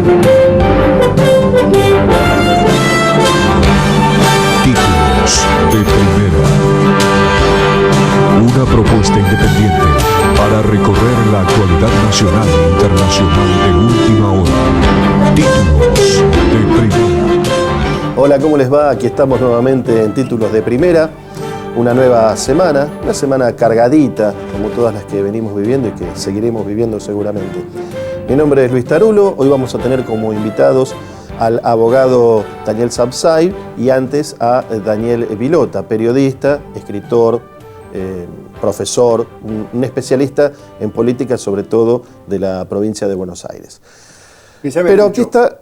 Títulos de Primera. Una propuesta independiente para recorrer la actualidad nacional e internacional de última hora. Títulos de Primera. Hola, ¿cómo les va? Aquí estamos nuevamente en Títulos de Primera. Una nueva semana, una semana cargadita, como todas las que venimos viviendo y que seguiremos viviendo seguramente. Mi nombre es Luis Tarulo. Hoy vamos a tener como invitados al abogado Daniel Sapsay y antes a Daniel Vilota, periodista, escritor, profesor, un especialista en política, sobre todo de la provincia de Buenos Aires. Pero aquí está,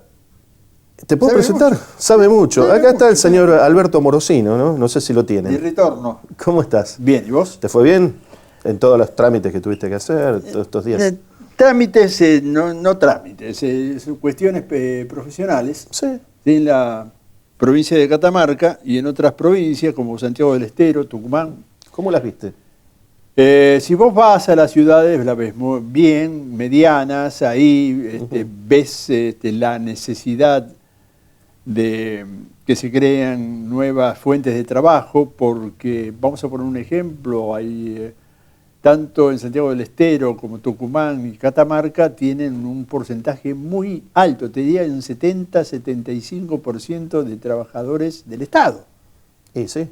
¿te puedo presentar? Mucho. Sabe mucho. Acá está el señor Alberto Morosino, ¿no? No sé si lo tienen. Mi retorno. ¿Cómo estás? Bien, ¿y vos? ¿Te fue bien en todos los trámites que tuviste que hacer todos estos días? Trámites, no trámites, son cuestiones profesionales. Sí. En la provincia de Catamarca y en otras provincias como Santiago del Estero, Tucumán. ¿Cómo las viste? Si vos vas a las ciudades, las ves muy bien, medianas, ahí ves la necesidad de que se crean nuevas fuentes de trabajo, porque, vamos a poner un ejemplo, hay tanto en Santiago del Estero como Tucumán y Catamarca tienen un porcentaje muy alto, te diría un 70-75% de trabajadores del Estado. Sí, sí.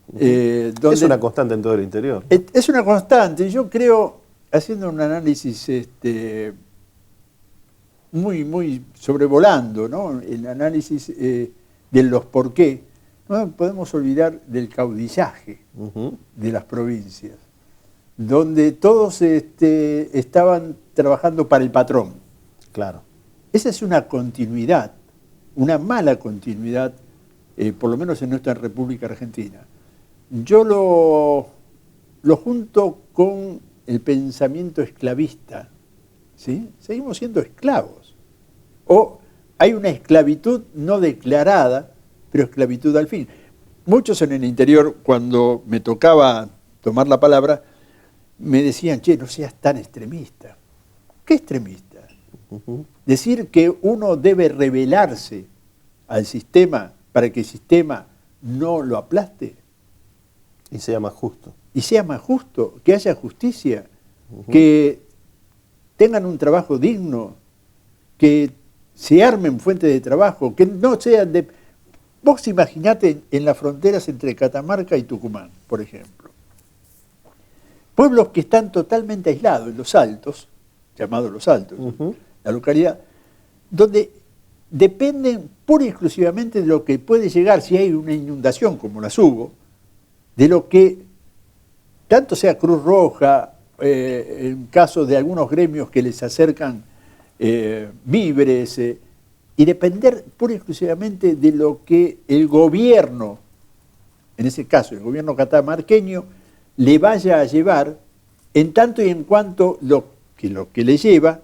Donde es una constante en todo el interior, ¿no? Es una constante. Yo creo, haciendo un análisis muy sobrevolando, ¿no? El análisis de los por qué, no podemos olvidar del caudillaje de las provincias, donde todos estaban trabajando para el patrón. Claro. Esa es una continuidad, una mala continuidad, por lo menos en nuestra República Argentina. Yo lo junto con el pensamiento esclavista, ¿sí? Seguimos siendo esclavos. O hay una esclavitud no declarada, pero esclavitud al fin. Muchos en el interior, cuando me tocaba tomar la palabra, me decían, che, no seas tan extremista. ¿Qué extremista? Decir que uno debe rebelarse al sistema para que el sistema no lo aplaste. Y sea más justo. Y sea más justo, que haya justicia, que tengan un trabajo digno, que se armen fuentes de trabajo, que no sean de... Vos imaginate en las fronteras entre Catamarca y Tucumán, por ejemplo. Pueblos que están totalmente aislados, en los Altos, llamados Los Altos, la localidad, donde dependen pura y exclusivamente de lo que puede llegar si hay una inundación, como las hubo, de lo que tanto sea Cruz Roja, en caso de algunos gremios que les acercan víveres, y depender pura y exclusivamente de lo que el gobierno, en ese caso el gobierno catamarqueño, le vaya a llevar, en tanto y en cuanto lo que le lleva,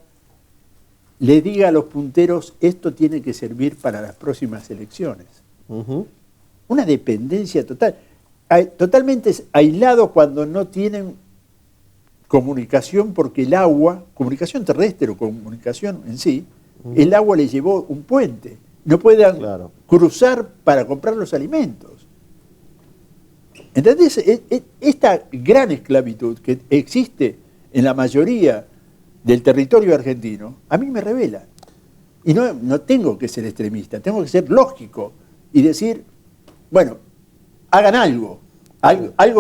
le diga a los punteros, esto tiene que servir para las próximas elecciones. Una dependencia total. Totalmente aislados cuando no tienen comunicación, porque el agua, comunicación terrestre o comunicación en sí, el agua le llevó un puente. No pueden cruzar para comprar los alimentos. ¿Entendés? Esta gran esclavitud que existe en la mayoría del territorio argentino, a mí me revela. Y no tengo que ser extremista, tengo que ser lógico y decir, bueno, hagan algo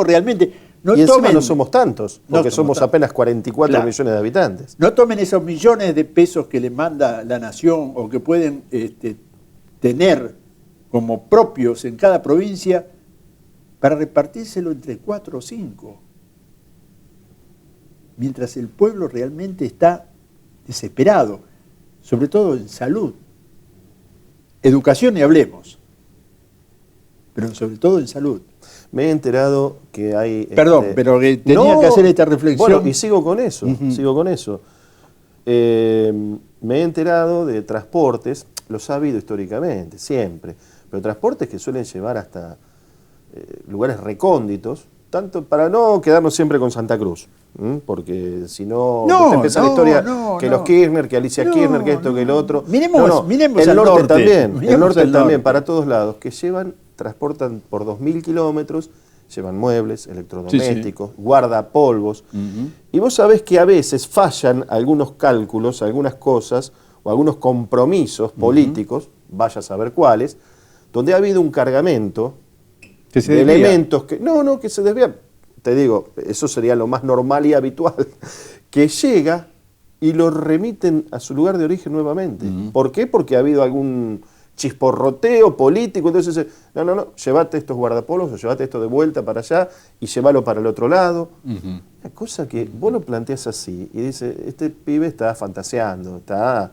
realmente. Y encima no somos tantos, porque somos apenas 44 millones de habitantes. No tomen esos millones de pesos que le manda la nación o que pueden tener como propios en cada provincia para repartírselo entre 4 o 5. Mientras el pueblo realmente está desesperado, sobre todo en salud. Educación ni hablemos, pero sobre todo en salud. Me he enterado que hay... Perdón, pero que tenía que hacer esta reflexión. Bueno, y sigo con eso, me he enterado de transportes, los ha habido históricamente, siempre, pero transportes que suelen llevar hasta lugares recónditos, tanto para no quedarnos siempre con Santa Cruz, porque si no, No, te empieza la no, historia no, que no. los Kirchner, que Alicia No, Kirchner, que esto, que el otro. Miremos el al norte norte. también, el Miremos norte al también, norte. para todos lados, que transportan por 2000 kilómetros, llevan muebles, electrodomésticos, guardapolvos. Y vos sabés que a veces fallan algunos cálculos, algunas cosas, o algunos compromisos políticos, vaya a saber cuáles, donde ha habido un cargamento Que se de desvía. elementos que se desvían. Te digo, eso sería lo más normal y habitual, que llega y lo remiten a su lugar de origen nuevamente. ¿Por qué? Porque ha habido algún chisporroteo político, entonces no, llévate estos guardapolvos o llévate esto de vuelta para allá y llévalo para el otro lado. Una cosa que vos lo planteás así y dices, este pibe está fantaseando, está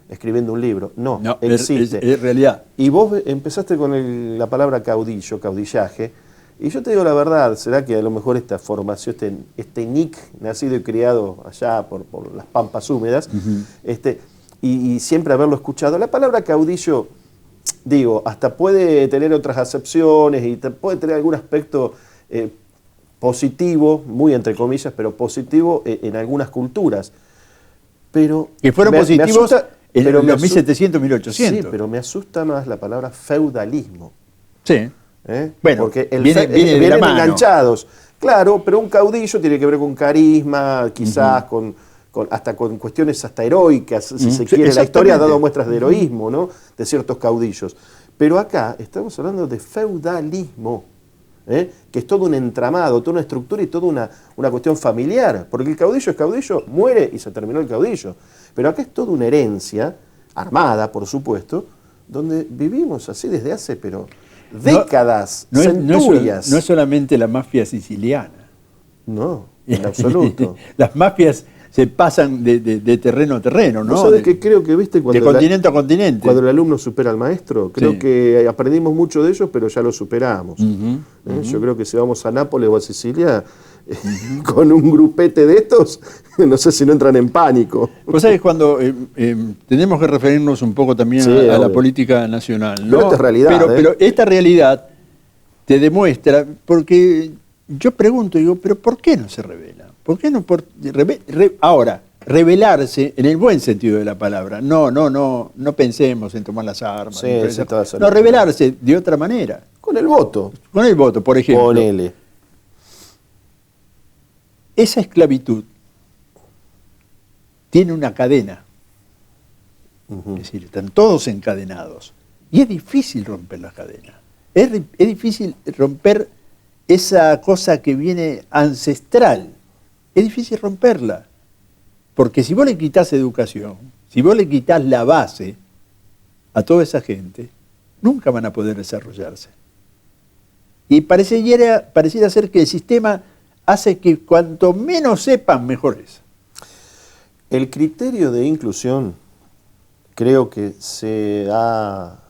escribiendo un libro. No, existe. Es realidad. Y vos empezaste con la palabra caudillo, caudillaje, y yo te digo la verdad, será que a lo mejor esta formación, este Nick, nacido y criado allá por las pampas húmedas, y siempre haberlo escuchado, la palabra caudillo, digo, hasta puede tener otras acepciones y puede tener algún aspecto positivo, muy entre comillas, pero positivo en algunas culturas. Pero Que fueron positivos en pero los 1700, 1800. Sí, pero me asusta más la palabra feudalismo. Sí. Bueno, porque viene de la vienen mano. enganchados. Claro, pero un caudillo tiene que ver con carisma, quizás hasta con cuestiones hasta heroicas, si se quiere. La historia ha dado muestras de heroísmo, ¿no? De ciertos caudillos. Pero acá estamos hablando de feudalismo, que es todo un entramado, toda una estructura y toda una cuestión familiar. Porque el caudillo es caudillo, muere y se terminó el caudillo. Pero acá es toda una herencia, armada, por supuesto, donde vivimos así desde hace, décadas, centurias. No es solamente la mafia siciliana. No, en absoluto. Las mafias se pasan de terreno a terreno, ¿no? ¿No sabes qué creo que viste de continente a continente? Cuando el alumno supera al maestro? Creo que aprendimos mucho de ellos, pero ya lo superamos. Yo creo que si vamos a Nápoles o a Sicilia, con un grupete de estos, no sé si no entran en pánico. Vos sabés, cuando tenemos que referirnos un poco también a la política nacional, ¿no? Pero esta es realidad. Pero esta realidad te demuestra, porque yo pregunto, digo, ¿pero por qué no se revela? ¿Por qué no? Ahora, rebelarse en el buen sentido de la palabra. No pensemos en tomar las armas. No, rebelarse de otra manera. Con el voto. Con el voto, por ejemplo. Ponele. Esa esclavitud tiene una cadena. Es decir, están todos encadenados. Y es difícil romper las cadenas. Es difícil romper esa cosa que viene ancestral. Es difícil romperla. Porque si vos le quitas educación, si vos le quitas la base a toda esa gente, nunca van a poder desarrollarse. Y pareciera ser que el sistema hace que cuanto menos sepan, mejor es. El criterio de inclusión creo que se ha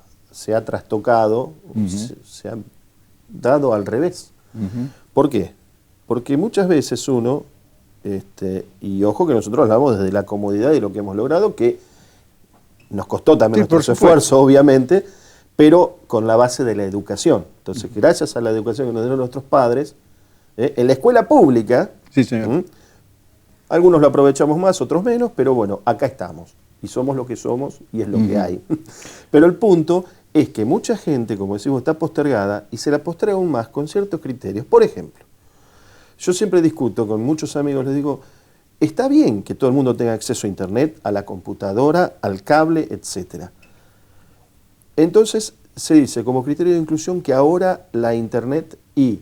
trastocado, se ha dado al revés. ¿Por qué? Porque muchas veces uno, y ojo que nosotros hablamos desde la comodidad y lo que hemos logrado, que nos costó también nuestro esfuerzo, obviamente, pero con la base de la educación. Entonces, gracias a la educación que nos dieron nuestros padres, en la escuela pública, sí, señor. Algunos lo aprovechamos más, otros menos, pero bueno, acá estamos. Y somos lo que somos y es lo que hay. Pero el punto es que mucha gente, como decimos, está postergada y se la posterga aún más con ciertos criterios. Por ejemplo, yo siempre discuto con muchos amigos, les digo, está bien que todo el mundo tenga acceso a internet, a la computadora, al cable, etc. Entonces se dice como criterio de inclusión que ahora la internet y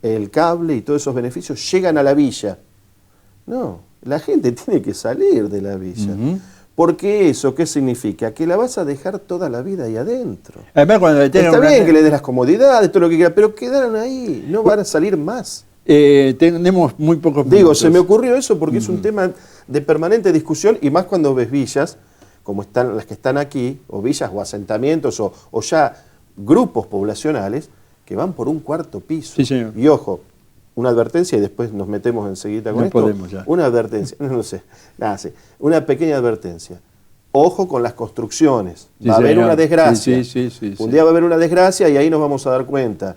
el cable y todos esos beneficios llegan a la villa. No, la gente tiene que salir de la villa. Porque eso, ¿qué significa? Que la vas a dejar toda la vida ahí adentro. Además, cuando está bien que le des las comodidades, todo lo que quieras, pero quedaron ahí, no van a salir más. Tenemos muy pocos Digo, minutos. se me ocurrió eso porque es un tema de permanente discusión y más cuando ves villas, como están las que están aquí, o villas o asentamientos o ya grupos poblacionales que van por un cuarto piso. Sí, señor. Y ojo, una advertencia y después nos metemos enseguida con esto. Podemos ya. Una advertencia, no sé, nada, sí, una pequeña advertencia. Ojo con las construcciones, va a haber una desgracia. Sí. Un día va a haber una desgracia y ahí nos vamos a dar cuenta.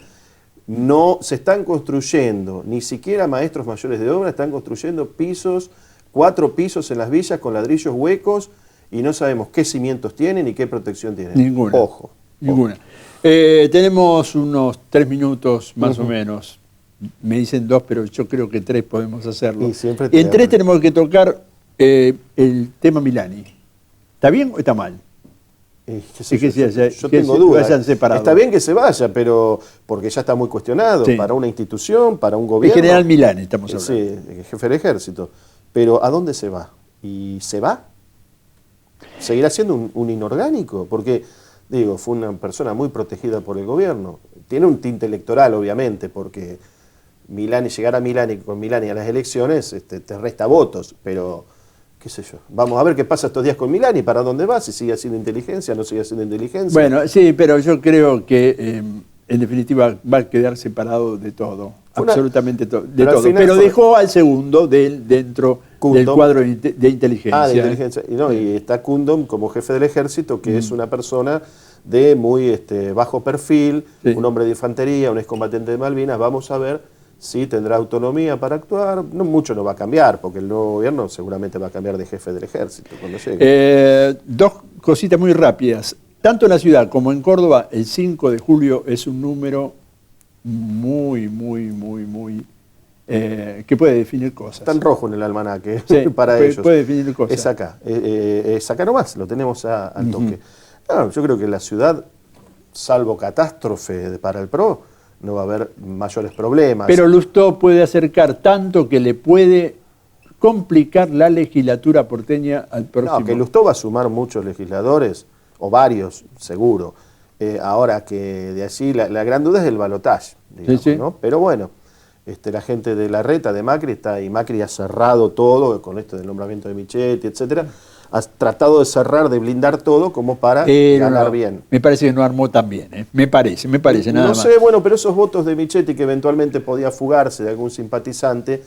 No se están construyendo, ni siquiera maestros mayores de obra, están construyendo pisos, 4 pisos en las villas con ladrillos huecos y no sabemos qué cimientos tienen ni qué protección tienen. Ninguna. Ojo. Ninguna. Tenemos unos 3 minutos más o menos. Me dicen 2, pero yo creo que 3 podemos hacerlo. Y siempre En 3 tenemos que tocar el tema Milani. ¿Está bien o está mal? Yo tengo dudas. Vayan separados. Está bien que se vaya, pero porque ya está muy cuestionado Sí. para una institución, para un El gobierno. general Milani estamos hablando. Sí, el jefe del ejército. Pero ¿a dónde se va? ¿Y se va? ¿Seguirá siendo un inorgánico? Porque, digo, fue una persona muy protegida por el gobierno. Tiene un tinte electoral, obviamente, porque llegar a Milani con Milani a las elecciones te resta votos, pero qué sé yo. Vamos a ver qué pasa estos días con Milani, para dónde va, si sigue haciendo inteligencia, no sigue haciendo inteligencia. Bueno, sí, pero yo creo que en definitiva va a quedar separado de todo, absolutamente de pero al todo. final Pero fue- dejó al segundo dentro del Kundom. cuadro de inteligencia. De inteligencia. Y está Kundom como jefe del ejército, que es una persona de muy bajo perfil, Sí. un hombre de infantería, un excombatiente de Malvinas. Vamos a ver si tendrá autonomía para actuar. No mucho no va a cambiar, porque el nuevo gobierno seguramente va a cambiar de jefe del ejército cuando llegue. 2 cositas muy rápidas. Tanto en la ciudad como en Córdoba, el 5 de julio es un número muy que puede definir cosas. Está en rojo en el almanaque Sí, para puede- ellos. puede definir cosas. Es acá. Es acá nomás, lo tenemos al toque. No, yo creo que la ciudad, salvo catástrofe para el PRO, no va a haber mayores problemas. Pero Lustó puede acercar tanto que le puede complicar la legislatura porteña al próximo. No, que Lustó va a sumar muchos legisladores, o varios, seguro. Ahora que de allí la gran duda es el balotaje, digamos, Sí, sí. ¿no? Pero bueno, la gente de la reta de Macri está, y Macri ha cerrado todo con esto del nombramiento de Michetti, etcétera. Ha tratado de cerrar, de blindar todo como para ganar No, bien. me parece que no armó tan bien, ¿eh? Me parece, nada No más. sé, bueno, pero esos votos de Michetti que eventualmente podía fugarse de algún simpatizante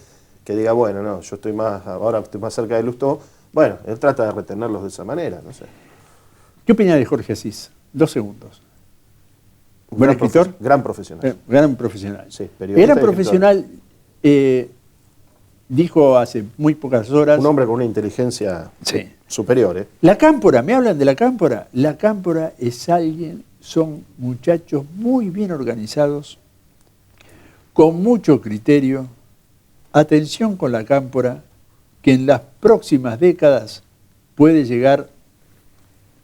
que diga, bueno, no, yo ahora estoy más cerca de Lustó, bueno, él trata de retenerlos de esa manera, no sé. ¿Qué opina de Jorge Asís? 2 segundos. ¿Buen Gran escritor? Gran profesional. Gran profesional. Sí, periodista Gran y profesional, dijo hace muy pocas horas. Un hombre con una inteligencia Sí. superior, ¿eh? La Cámpora, ¿me hablan de la Cámpora? La Cámpora son muchachos muy bien organizados, con mucho criterio. Atención con la Cámpora, que en las próximas décadas puede llegar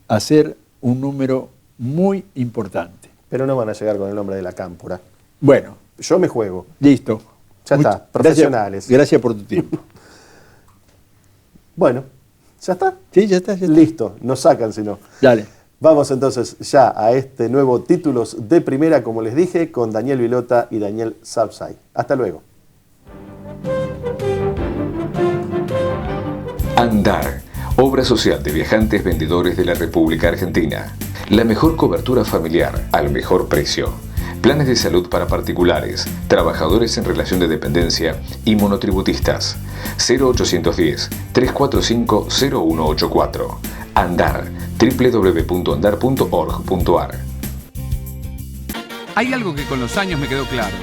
a ser un número muy importante. Pero no van a llegar con el nombre de la Cámpora. Bueno, Yo me juego. listo. Ya está, profesionales. Gracias por tu tiempo. Bueno, ¿ya está? Sí, ya está. Listo, nos sacan si no. Dale. Vamos entonces ya a este nuevo Títulos de Primera, como les dije, con Daniel Vilota y Daniel Sapsay. Hasta luego. Andar, obra social de viajantes vendedores de la República Argentina. La mejor cobertura familiar al mejor precio. Planes de salud para particulares, trabajadores en relación de dependencia y monotributistas. 0810-345-0184. Andar, www.andar.org.ar. Hay algo que con los años me quedó claro.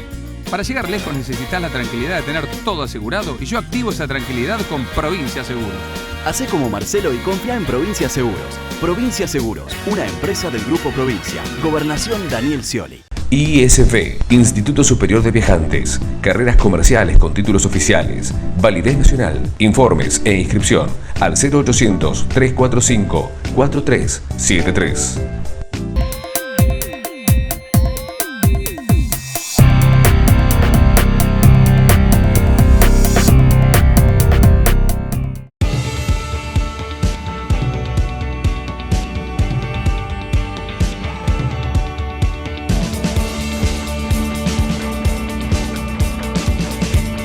Para llegar lejos necesitas la tranquilidad de tener todo asegurado y yo activo esa tranquilidad con Provincia Seguros. Hacé como Marcelo y confía en Provincia Seguros. Provincia Seguros, una empresa del Grupo Provincia. Gobernación Daniel Scioli. ISV, Instituto Superior de Viajantes. Carreras comerciales con títulos oficiales. Validez nacional. Informes e inscripción al 0800-345-4373.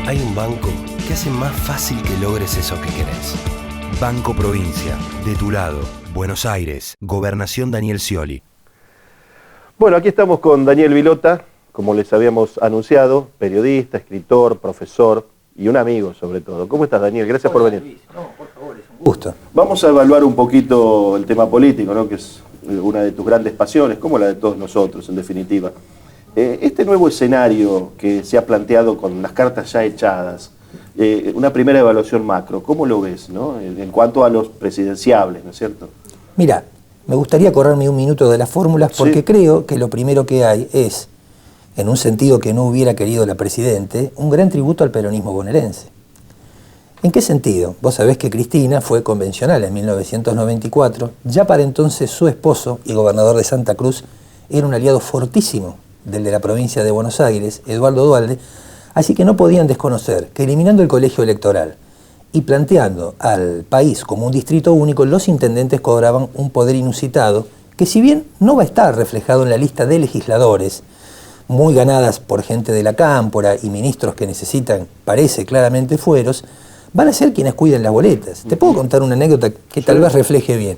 Hay un banco que hace más fácil que logres eso que querés. Banco Provincia, de tu lado, Buenos Aires, Gobernación Daniel Scioli. Bueno, aquí estamos con Daniel Vilota, como les habíamos anunciado, periodista, escritor, profesor y un amigo sobre todo. ¿Cómo estás, Daniel? Gracias por venir. Gusto. Vamos a evaluar un poquito el tema político, ¿no? Que es una de tus grandes pasiones, como la de todos nosotros, en definitiva. Este nuevo escenario que se ha planteado con las cartas ya echadas, una primera evaluación macro, ¿cómo lo ves, ¿no? En cuanto a los presidenciables, ¿no es cierto? Mira, me gustaría correrme un minuto de las fórmulas porque creo que lo primero que hay es, en un sentido que no hubiera querido la Presidente, un gran tributo al peronismo bonaerense. ¿En qué sentido? Vos sabés que Cristina fue convencional en 1994, ya para entonces su esposo y gobernador de Santa Cruz era un aliado fortísimo del de la provincia de Buenos Aires, Eduardo Duhalde, así que no podían desconocer que eliminando el colegio electoral y planteando al país como un distrito único, los intendentes cobraban un poder inusitado que si bien no va a estar reflejado en la lista de legisladores, muy ganadas por gente de la cámpora y ministros que necesitan, parece claramente, fueros, van a ser quienes cuiden las boletas. Te puedo contar una anécdota que tal vez refleje bien.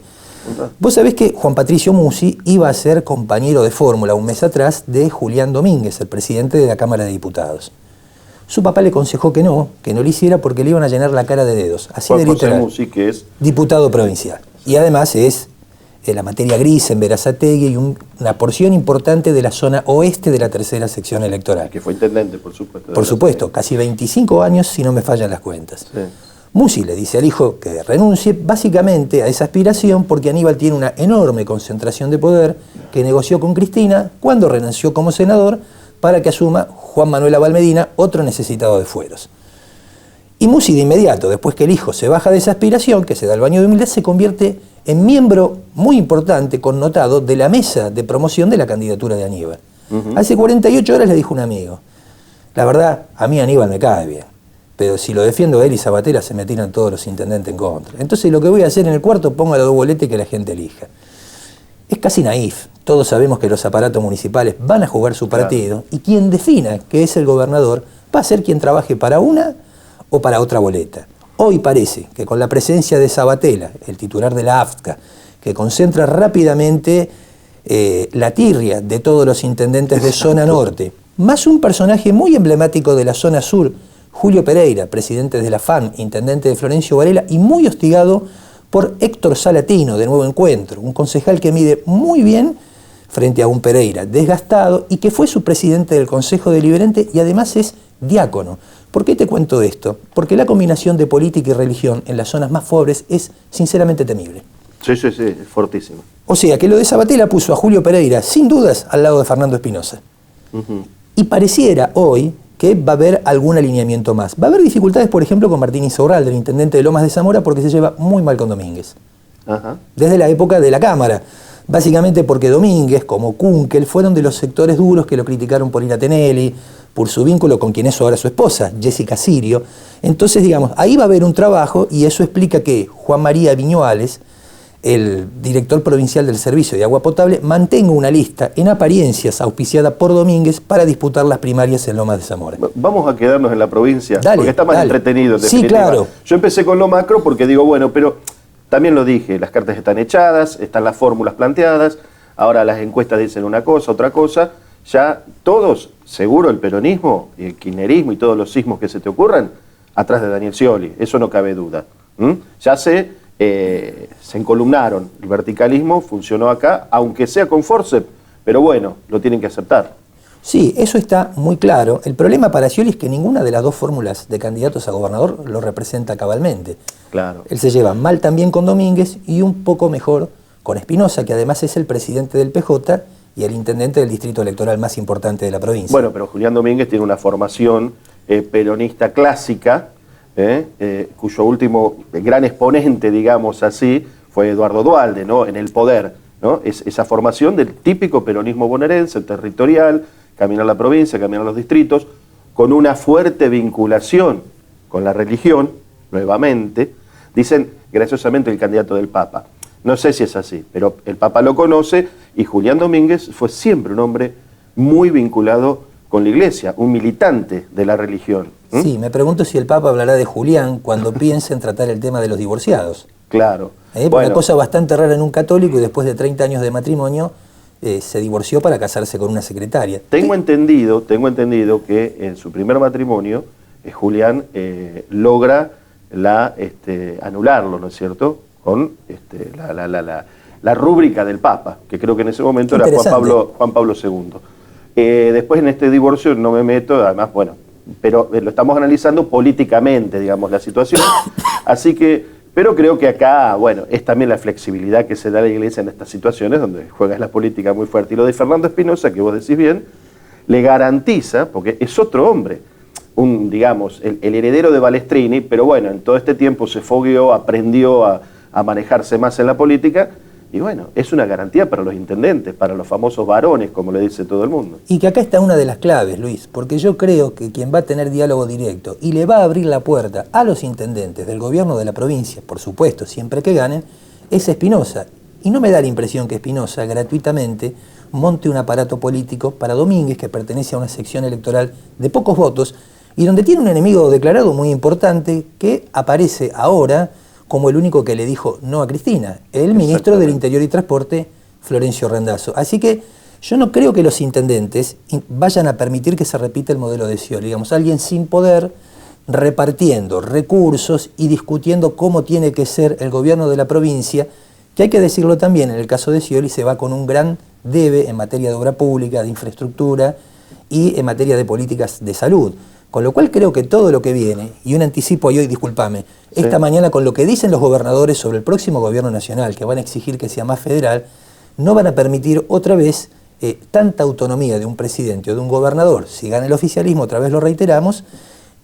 Vos sabés que Juan Patricio Musi iba a ser compañero de fórmula un mes atrás de Julián Domínguez, el presidente de la Cámara de Diputados. Su papá le aconsejó que no lo hiciera porque le iban a llenar la cara de dedos. Así de literal. Musi, que es diputado provincial. Y además es la materia gris en Berazategui y una porción importante de la zona oeste de la tercera sección electoral. Que fue intendente, por supuesto. Por supuesto, casi 25 años si no me fallan las cuentas. Sí. Musi le dice al hijo que renuncie básicamente a esa aspiración porque Aníbal tiene una enorme concentración de poder que negoció con Cristina cuando renunció como senador para que asuma Juan Manuel Abal Medina, otro necesitado de fueros. Y Musi de inmediato, después que el hijo se baja de esa aspiración, que se da el baño de humildad, se convierte en miembro muy importante, connotado, de la mesa de promoción de la candidatura de Aníbal. Hace 48 horas le dijo un amigo, la verdad, a mí Aníbal me cae bien, pero si lo defiendo a él y Sabatella se me tiran todos los intendentes en contra. Entonces lo que voy a hacer en el cuarto, pongo los dos boletes y que la gente elija. Es casi naif. Todos sabemos que los aparatos municipales van a jugar su partido y quien defina que es el gobernador va a ser quien trabaje para una o para otra boleta. Hoy parece que con la presencia de Sabatella, el titular de la AFCA, que concentra rápidamente la tirria de todos los intendentes de zona norte, más un personaje muy emblemático de la zona sur, Julio Pereira, presidente de la FAN, intendente de Florencio Varela y muy hostigado por Héctor Salatino, de Nuevo Encuentro, un concejal que mide muy bien frente a un Pereira desgastado y que fue su presidente del Consejo Deliberante y además es diácono. ¿Por qué te cuento esto? Porque la combinación de política y religión en las zonas más pobres es sinceramente temible. Sí, es fortísimo. O sea, que lo de Sabatella puso a Julio Pereira, sin dudas, al lado de Fernando Espinosa. Y pareciera hoy que va a haber algún alineamiento más. Va a haber dificultades, por ejemplo, con Martín Insaurralde, el intendente de Lomas de Zamora, porque se lleva muy mal con Domínguez. Desde la época de la Cámara. Básicamente porque Domínguez, como Kunkel, fueron de los sectores duros que lo criticaron por ir a Tinelli, por su vínculo con quien es ahora su esposa, Jessica Sirio. Entonces, digamos, ahí va a haber un trabajo y eso explica que Juan María Viñuales, el director provincial del Servicio de Agua Potable, mantenga una lista en apariencias auspiciada por Domínguez para disputar las primarias en Lomas de Zamora. Vamos a quedarnos en la provincia, dale, porque está más entretenido. En sí, claro. Yo empecé con lo macro porque digo, bueno, pero también lo dije, las cartas están echadas, están las fórmulas planteadas, ahora las encuestas dicen una cosa, otra cosa, ya todos, seguro el peronismo, y el kirchnerismo y todos los sismos que se te ocurran, atrás de Daniel Scioli, eso no cabe duda. Ya se encolumnaron, el verticalismo funcionó acá, aunque sea con forceps, pero bueno, lo tienen que aceptar. Sí, eso está muy claro. El problema para Scioli es que ninguna de las dos fórmulas de candidatos a gobernador lo representa cabalmente. Claro. Él se lleva mal también con Domínguez y un poco mejor con Espinosa, que además es el presidente del PJ y el intendente del distrito electoral más importante de la provincia. Bueno, pero Julián Domínguez tiene una formación peronista clásica, cuyo último gran exponente, digamos así, fue Eduardo Duhalde, ¿no? En el poder, ¿no? Esa formación del típico peronismo bonaerense, territorial, caminar la provincia, caminar los distritos, con una fuerte vinculación con la religión, nuevamente. Dicen, graciosamente, el candidato del Papa. No sé si es así, pero el Papa lo conoce y Julián Domínguez fue siempre un hombre muy vinculado con la iglesia, un militante de la religión. Sí, me pregunto si el Papa hablará de Julián cuando piense en tratar el tema de los divorciados. Claro. Una cosa bastante rara en un católico y después de 30 años de matrimonio se divorció para casarse con una secretaria. Tengo entendido que en su primer matrimonio Julián logra anularlo, ¿no es cierto?, con la rúbrica del Papa, que creo que en ese momento era Juan Pablo II. Después en este divorcio no me meto, además, bueno, pero lo estamos analizando políticamente, digamos, la situación. Así que, pero creo que acá, bueno, es también la flexibilidad que se da a la Iglesia en estas situaciones donde juega la política muy fuerte. Y lo de Fernando Espinosa, que vos decís bien, le garantiza, porque es otro hombre, digamos, el heredero de Balestrini, pero bueno, en todo este tiempo se fogueó, aprendió a manejarse más en la política. Y bueno, es una garantía para los intendentes, para los famosos varones, como le dice todo el mundo. Y que acá está una de las claves, Luis, porque yo creo que quien va a tener diálogo directo y le va a abrir la puerta a los intendentes del gobierno de la provincia, por supuesto, siempre que ganen, es Espinosa. Y no me da la impresión que Espinosa gratuitamente monte un aparato político para Domínguez, que pertenece a una sección electoral de pocos votos, y donde tiene un enemigo declarado muy importante que aparece ahora como el único que le dijo no a Cristina, el ministro del Interior y Transporte, Florencio Randazzo. Así que yo no creo que los intendentes vayan a permitir que se repita el modelo de Scioli, digamos, alguien sin poder, repartiendo recursos y discutiendo cómo tiene que ser el gobierno de la provincia, que hay que decirlo también, en el caso de Scioli se va con un gran debe en materia de obra pública, de infraestructura y en materia de políticas de salud. Con lo cual creo que todo lo que viene, y un anticipo hoy, discúlpame, esta mañana con lo que dicen los gobernadores sobre el próximo gobierno nacional, que van a exigir que sea más federal, no van a permitir otra vez tanta autonomía de un presidente o de un gobernador, si gana el oficialismo, otra vez lo reiteramos,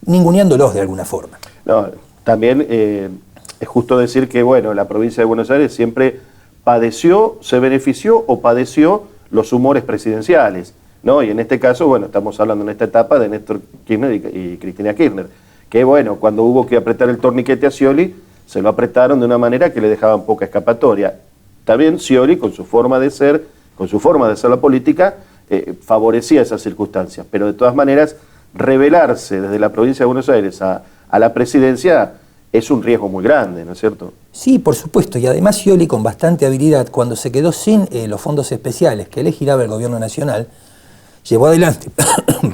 ninguneándolos de alguna forma. No, también es justo decir que, bueno, la provincia de Buenos Aires siempre padeció, se benefició o padeció los humores presidenciales, ¿no? Y en este caso, bueno, estamos hablando en esta etapa de Néstor Kirchner y Cristina Kirchner, que bueno, cuando hubo que apretar el torniquete a Scioli, se lo apretaron de una manera que le dejaban poca escapatoria. También Scioli, con su forma de ser la política, favorecía esas circunstancias, pero de todas maneras, rebelarse desde la provincia de Buenos Aires a la presidencia es un riesgo muy grande, ¿no es cierto? Sí, por supuesto, y además Scioli, con bastante habilidad, cuando se quedó sin los fondos especiales que le giraba el gobierno nacional, llevó adelante,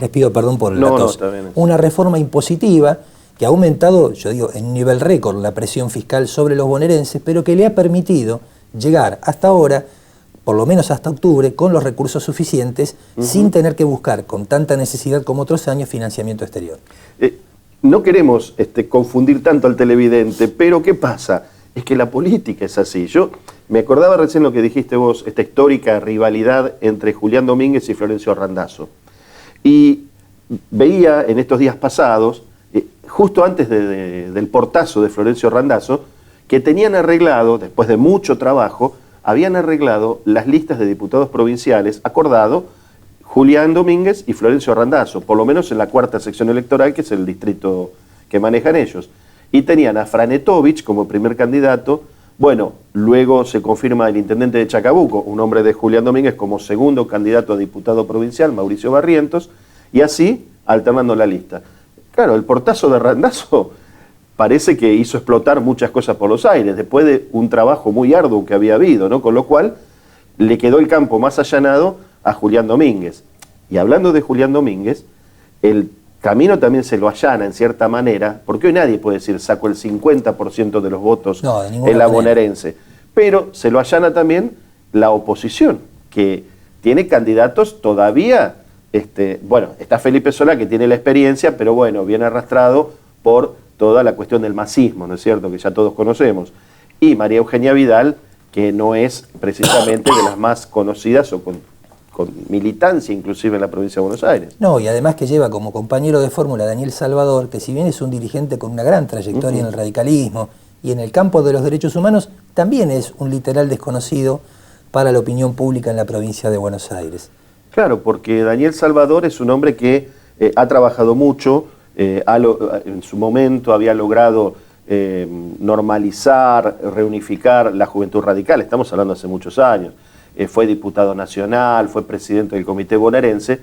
les pido perdón por la tos, una reforma impositiva que ha aumentado, yo digo, en nivel récord la presión fiscal sobre los bonaerenses, pero que le ha permitido llegar hasta ahora, por lo menos hasta octubre, con los recursos suficientes, sin tener que buscar, con tanta necesidad como otros años, financiamiento exterior. No queremos confundir tanto al televidente, pero ¿qué pasa? Es que la política es así. Yo me acordaba recién lo que dijiste vos, esta histórica rivalidad entre Julián Domínguez y Florencio Randazzo. Y veía en estos días pasados, justo antes del portazo de Florencio Randazzo, que tenían arreglado, después de mucho trabajo, habían arreglado las listas de diputados provinciales, acordado Julián Domínguez y Florencio Randazzo, por lo menos en la cuarta sección electoral, que es el distrito que manejan ellos. Y tenían a Franetovich como primer candidato. Bueno, luego se confirma el intendente de Chacabuco, un hombre de Julián Domínguez, como segundo candidato a diputado provincial, Mauricio Barrientos, y así alternando la lista. Claro, el portazo de Randazzo parece que hizo explotar muchas cosas por los aires, después de un trabajo muy arduo que había habido, ¿no? Con lo cual le quedó el campo más allanado a Julián Domínguez. Y hablando de Julián Domínguez, el camino también se lo allana en cierta manera, porque hoy nadie puede decir saco el 50% de los votos en la bonaerense, pero se lo allana también la oposición, que tiene candidatos todavía, bueno, está Felipe Solá, que tiene la experiencia, pero bueno, viene arrastrado por toda la cuestión del masismo, ¿no es cierto?, que ya todos conocemos, y María Eugenia Vidal, que no es precisamente de las más conocidas o con militancia inclusive en la provincia de Buenos Aires. No, y además que lleva como compañero de fórmula a Daniel Salvador, que si bien es un dirigente con una gran trayectoria en el radicalismo y en el campo de los derechos humanos, también es un literal desconocido para la opinión pública en la provincia de Buenos Aires. Claro, porque Daniel Salvador es un hombre que ha trabajado mucho, en su momento había logrado normalizar, reunificar la juventud radical, estamos hablando hace muchos años. Fue diputado nacional, fue presidente del Comité Bonaerense,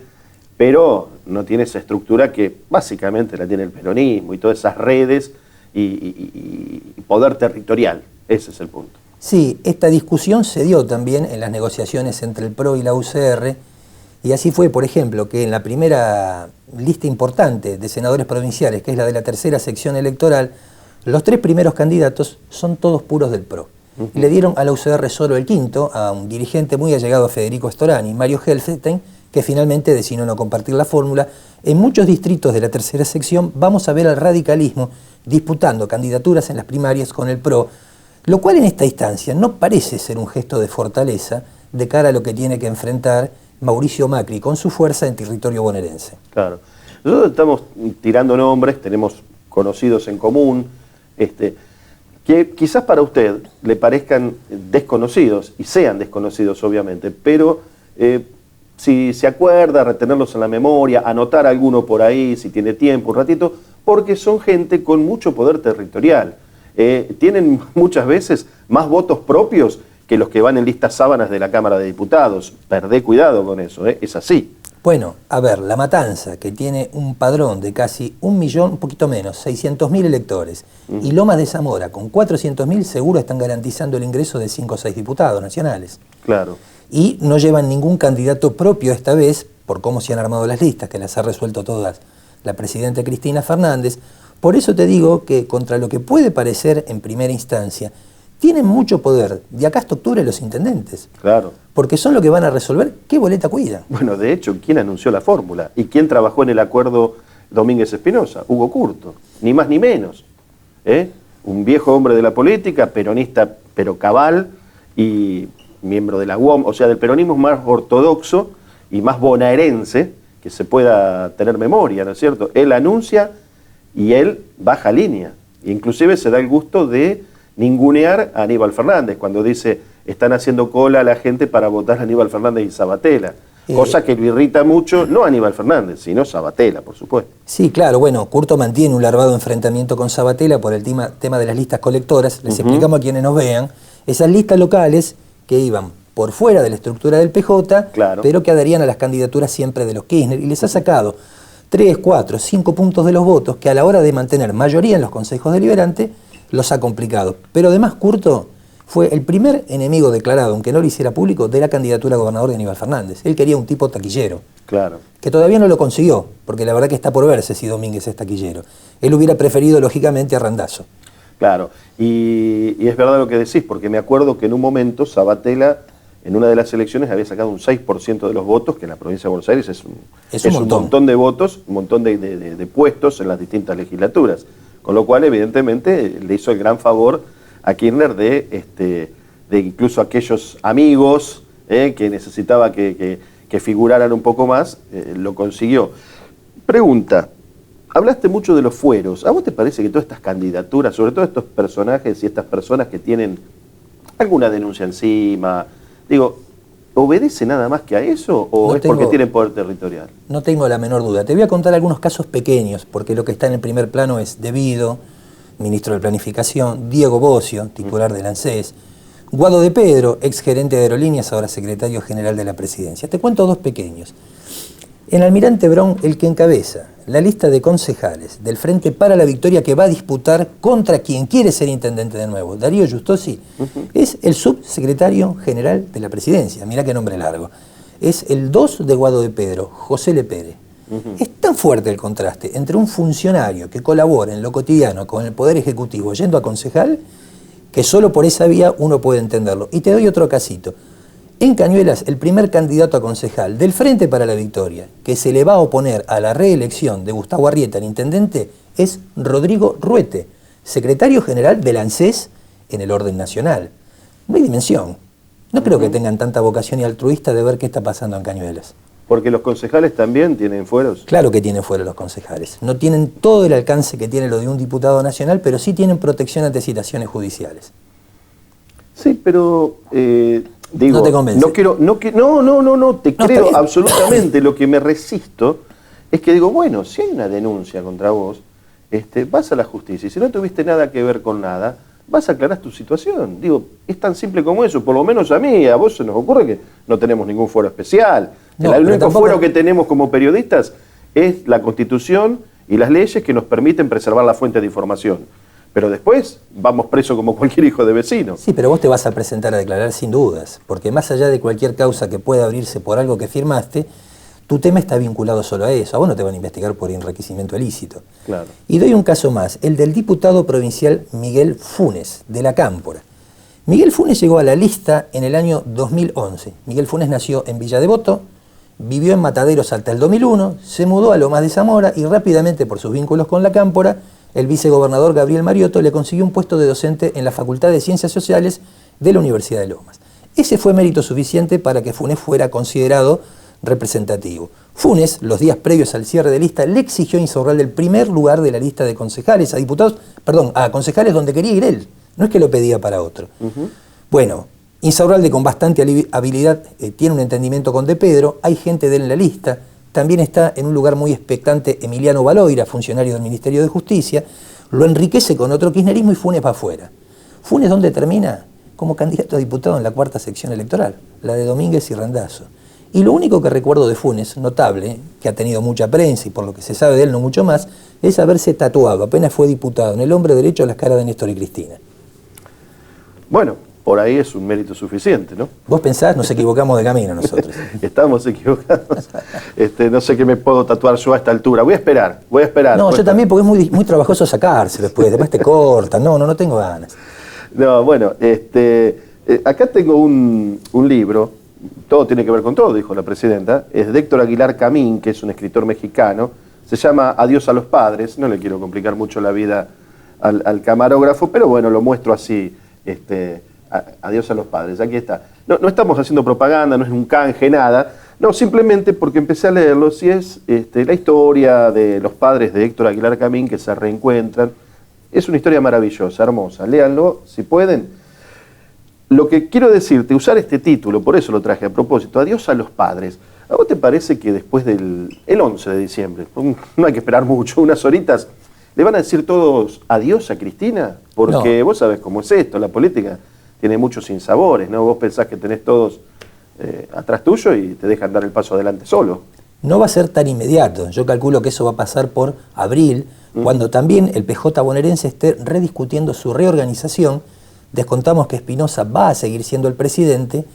pero no tiene esa estructura que básicamente la tiene el peronismo y todas esas redes y poder territorial. Ese es el punto. Sí, esta discusión se dio también en las negociaciones entre el PRO y la UCR, y así fue, por ejemplo, que en la primera lista importante de senadores provinciales, que es la de la tercera sección electoral, los tres primeros candidatos son todos puros del PRO. y le dieron a la UCR solo el quinto, a un dirigente muy allegado a Federico Storani, Mario Helfenstein, que finalmente decidió no compartir la fórmula. En muchos distritos de la tercera sección vamos a ver al radicalismo disputando candidaturas en las primarias con el PRO, lo cual en esta instancia no parece ser un gesto de fortaleza de cara a lo que tiene que enfrentar Mauricio Macri con su fuerza en territorio bonaerense. Claro. Nosotros estamos tirando nombres, tenemos conocidos en común, que quizás para usted le parezcan desconocidos, y sean desconocidos obviamente, pero si se acuerda, retenerlos en la memoria, anotar alguno por ahí, si tiene tiempo, un ratito, porque son gente con mucho poder territorial. Tienen muchas veces más votos propios que los que van en listas sábanas de la Cámara de Diputados. Perdé cuidado con eso, es así. Bueno, a ver, La Matanza, que tiene un padrón de casi 1 millón, un poquito menos, 600.000 electores, y Lomas de Zamora, con 400.000, seguro están garantizando el ingreso de 5 o 6 diputados nacionales. Claro. Y no llevan ningún candidato propio esta vez, por cómo se han armado las listas, que las ha resuelto todas la presidenta Cristina Fernández. Por eso te digo que contra lo que puede parecer en primera instancia, tienen mucho poder de acá hasta octubre los intendentes. Claro. Porque son los que van a resolver qué boleta cuidan. Bueno, de hecho, ¿quién anunció la fórmula? ¿Y quién trabajó en el acuerdo Domínguez-Espinosa? Hugo Curto, ni más ni menos. Un viejo hombre de la política, peronista pero cabal y miembro de la UOM, o sea, del peronismo más ortodoxo y más bonaerense que se pueda tener memoria, ¿no es cierto? Él anuncia y él baja línea. Inclusive se da el gusto de ningunear a Aníbal Fernández cuando dice están haciendo cola a la gente para votar a Aníbal Fernández y Sabatella, cosa que lo irrita mucho, no a Aníbal Fernández, sino Sabatella, por supuesto. Sí, claro, bueno, Curto mantiene un larvado enfrentamiento con Sabatella por el tema de las listas colectoras. Les explicamos a quienes nos vean, esas listas locales que iban por fuera de la estructura del PJ, claro, pero que adherían a las candidaturas siempre de los Kirchner, y les ha sacado 3, 4, 5 puntos de los votos que a la hora de mantener mayoría en los consejos deliberantes los ha complicado. Pero además Curto fue el primer enemigo declarado, aunque no lo hiciera público, de la candidatura a gobernador de Aníbal Fernández. Él quería un tipo taquillero. Claro. Que todavía no lo consiguió, porque la verdad que está por verse si Domínguez es taquillero. Él hubiera preferido, lógicamente, a Randazzo. Claro, y es verdad lo que decís, porque me acuerdo que en un momento Sabatella, en una de las elecciones, había sacado un 6% de los votos, que en la provincia de Buenos Aires es un montón de votos, un montón de puestos en las distintas legislaturas. Con lo cual, evidentemente, le hizo el gran favor a Kirchner de incluso aquellos amigos que necesitaba que figuraran un poco más, lo consiguió. Pregunta, hablaste mucho de los fueros. ¿A vos te parece que todas estas candidaturas, sobre todo estos personajes y estas personas que tienen alguna denuncia encima, digo, obedece nada más que a eso o es porque tienen poder territorial? No tengo la menor duda. Te voy a contar algunos casos pequeños, porque lo que está en el primer plano es Devido, ministro de Planificación, Diego Bocio, titular del ANSES, Guado de Pedro, ex gerente de Aerolíneas, ahora secretario general de la Presidencia. Te cuento dos pequeños. En Almirante Brown, el que encabeza la lista de concejales del Frente para la Victoria que va a disputar contra quien quiere ser intendente de nuevo, Darío Justosi, es el subsecretario general de la Presidencia. Mirá qué nombre largo. Es el 2 de Guado de Pedro, José Lepere. Es tan fuerte el contraste entre un funcionario que colabora en lo cotidiano con el Poder Ejecutivo yendo a concejal, que solo por esa vía uno puede entenderlo. Y te doy otro casito. En Cañuelas, el primer candidato a concejal del Frente para la Victoria, que se le va a oponer a la reelección de Gustavo Arrieta al intendente, es Rodrigo Ruete, secretario general del ANSES en el orden nacional. No hay dimensión. No creo que tengan tanta vocación y altruista de ver qué está pasando en Cañuelas. Porque los concejales también tienen fueros. Claro que tienen fueros los concejales. No tienen todo el alcance que tiene lo de un diputado nacional, pero sí tienen protección ante citaciones judiciales. Sí, pero digo, no te convence. Te creo absolutamente. Lo que me resisto es que digo, bueno, si hay una denuncia contra vos, vas a la justicia y si no tuviste nada que ver con nada, vas a aclarar tu situación. Digo, es tan simple como eso. Por lo menos a mí, a vos se nos ocurre que no tenemos ningún fuero especial. El único fuero que tenemos como periodistas es la Constitución y las leyes que nos permiten preservar la fuente de información. Pero después vamos presos como cualquier hijo de vecino. Sí, pero vos te vas a presentar a declarar sin dudas, porque más allá de cualquier causa que pueda abrirse por algo que firmaste, tu tema está vinculado solo a eso. A vos no te van a investigar por enriquecimiento ilícito. Claro. Y doy un caso más, el del diputado provincial Miguel Funes, de la Cámpora. Miguel Funes llegó a la lista en el año 2011. Miguel Funes nació en Villa Devoto, vivió en Mataderos hasta el 2001, se mudó a Lomas de Zamora y rápidamente, por sus vínculos con la Cámpora, el vicegobernador Gabriel Mariotto le consiguió un puesto de docente en la Facultad de Ciencias Sociales de la Universidad de Lomas. Ese fue mérito suficiente para que Funes fuera considerado representativo. Funes, los días previos al cierre de lista, le exigió a Insaurralde el primer lugar de la lista de concejales, a concejales donde quería ir él, no es que lo pedía para otro. Bueno, Insaurralde con bastante habilidad tiene un entendimiento con De Pedro, hay gente de él en la lista, también está en un lugar muy expectante Emiliano Baloira, funcionario del Ministerio de Justicia, lo enriquece con otro kirchnerismo y Funes va afuera. ¿Funes dónde termina? Como candidato a diputado en la cuarta sección electoral, la de Domínguez y Randazzo. Y lo único que recuerdo de Funes, notable, que ha tenido mucha prensa y por lo que se sabe de él no mucho más, es haberse tatuado, apenas fue diputado, en el hombro derecho las caras de Néstor y Cristina. Bueno, por ahí es un mérito suficiente, ¿no? ¿Vos pensás? Nos equivocamos de camino nosotros. Estamos equivocados. No sé qué me puedo tatuar yo a esta altura. Voy a esperar. No, yo también, porque es muy trabajoso sacarse después te cortan. No tengo ganas. No, bueno, acá tengo un libro, todo tiene que ver con todo, dijo la presidenta, es de Héctor Aguilar Camín, que es un escritor mexicano, se llama Adiós a los padres, no le quiero complicar mucho la vida al camarógrafo, pero bueno, lo muestro así, Adiós a los padres, aquí está. No estamos haciendo propaganda, no es un canje, nada, no, simplemente porque empecé a leerlo, si es la historia de los padres de Héctor Aguilar Camín que se reencuentran. Es una historia maravillosa, hermosa. Léanlo, si pueden. Lo que quiero decirte, usar este título, por eso lo traje a propósito, Adiós a los padres. ¿A vos te parece que después del 11 de diciembre, no hay que esperar mucho, unas horitas, le van a decir todos adiós a Cristina? Porque no. Vos sabés cómo es esto, la política tiene muchos sinsabores, ¿no? Vos pensás que tenés todos atrás tuyo y te dejan dar el paso adelante solo. No va a ser tan inmediato. Yo calculo que eso va a pasar por abril, cuando también el PJ bonaerense esté rediscutiendo su reorganización. Descontamos que Espinosa va a seguir siendo el presidente,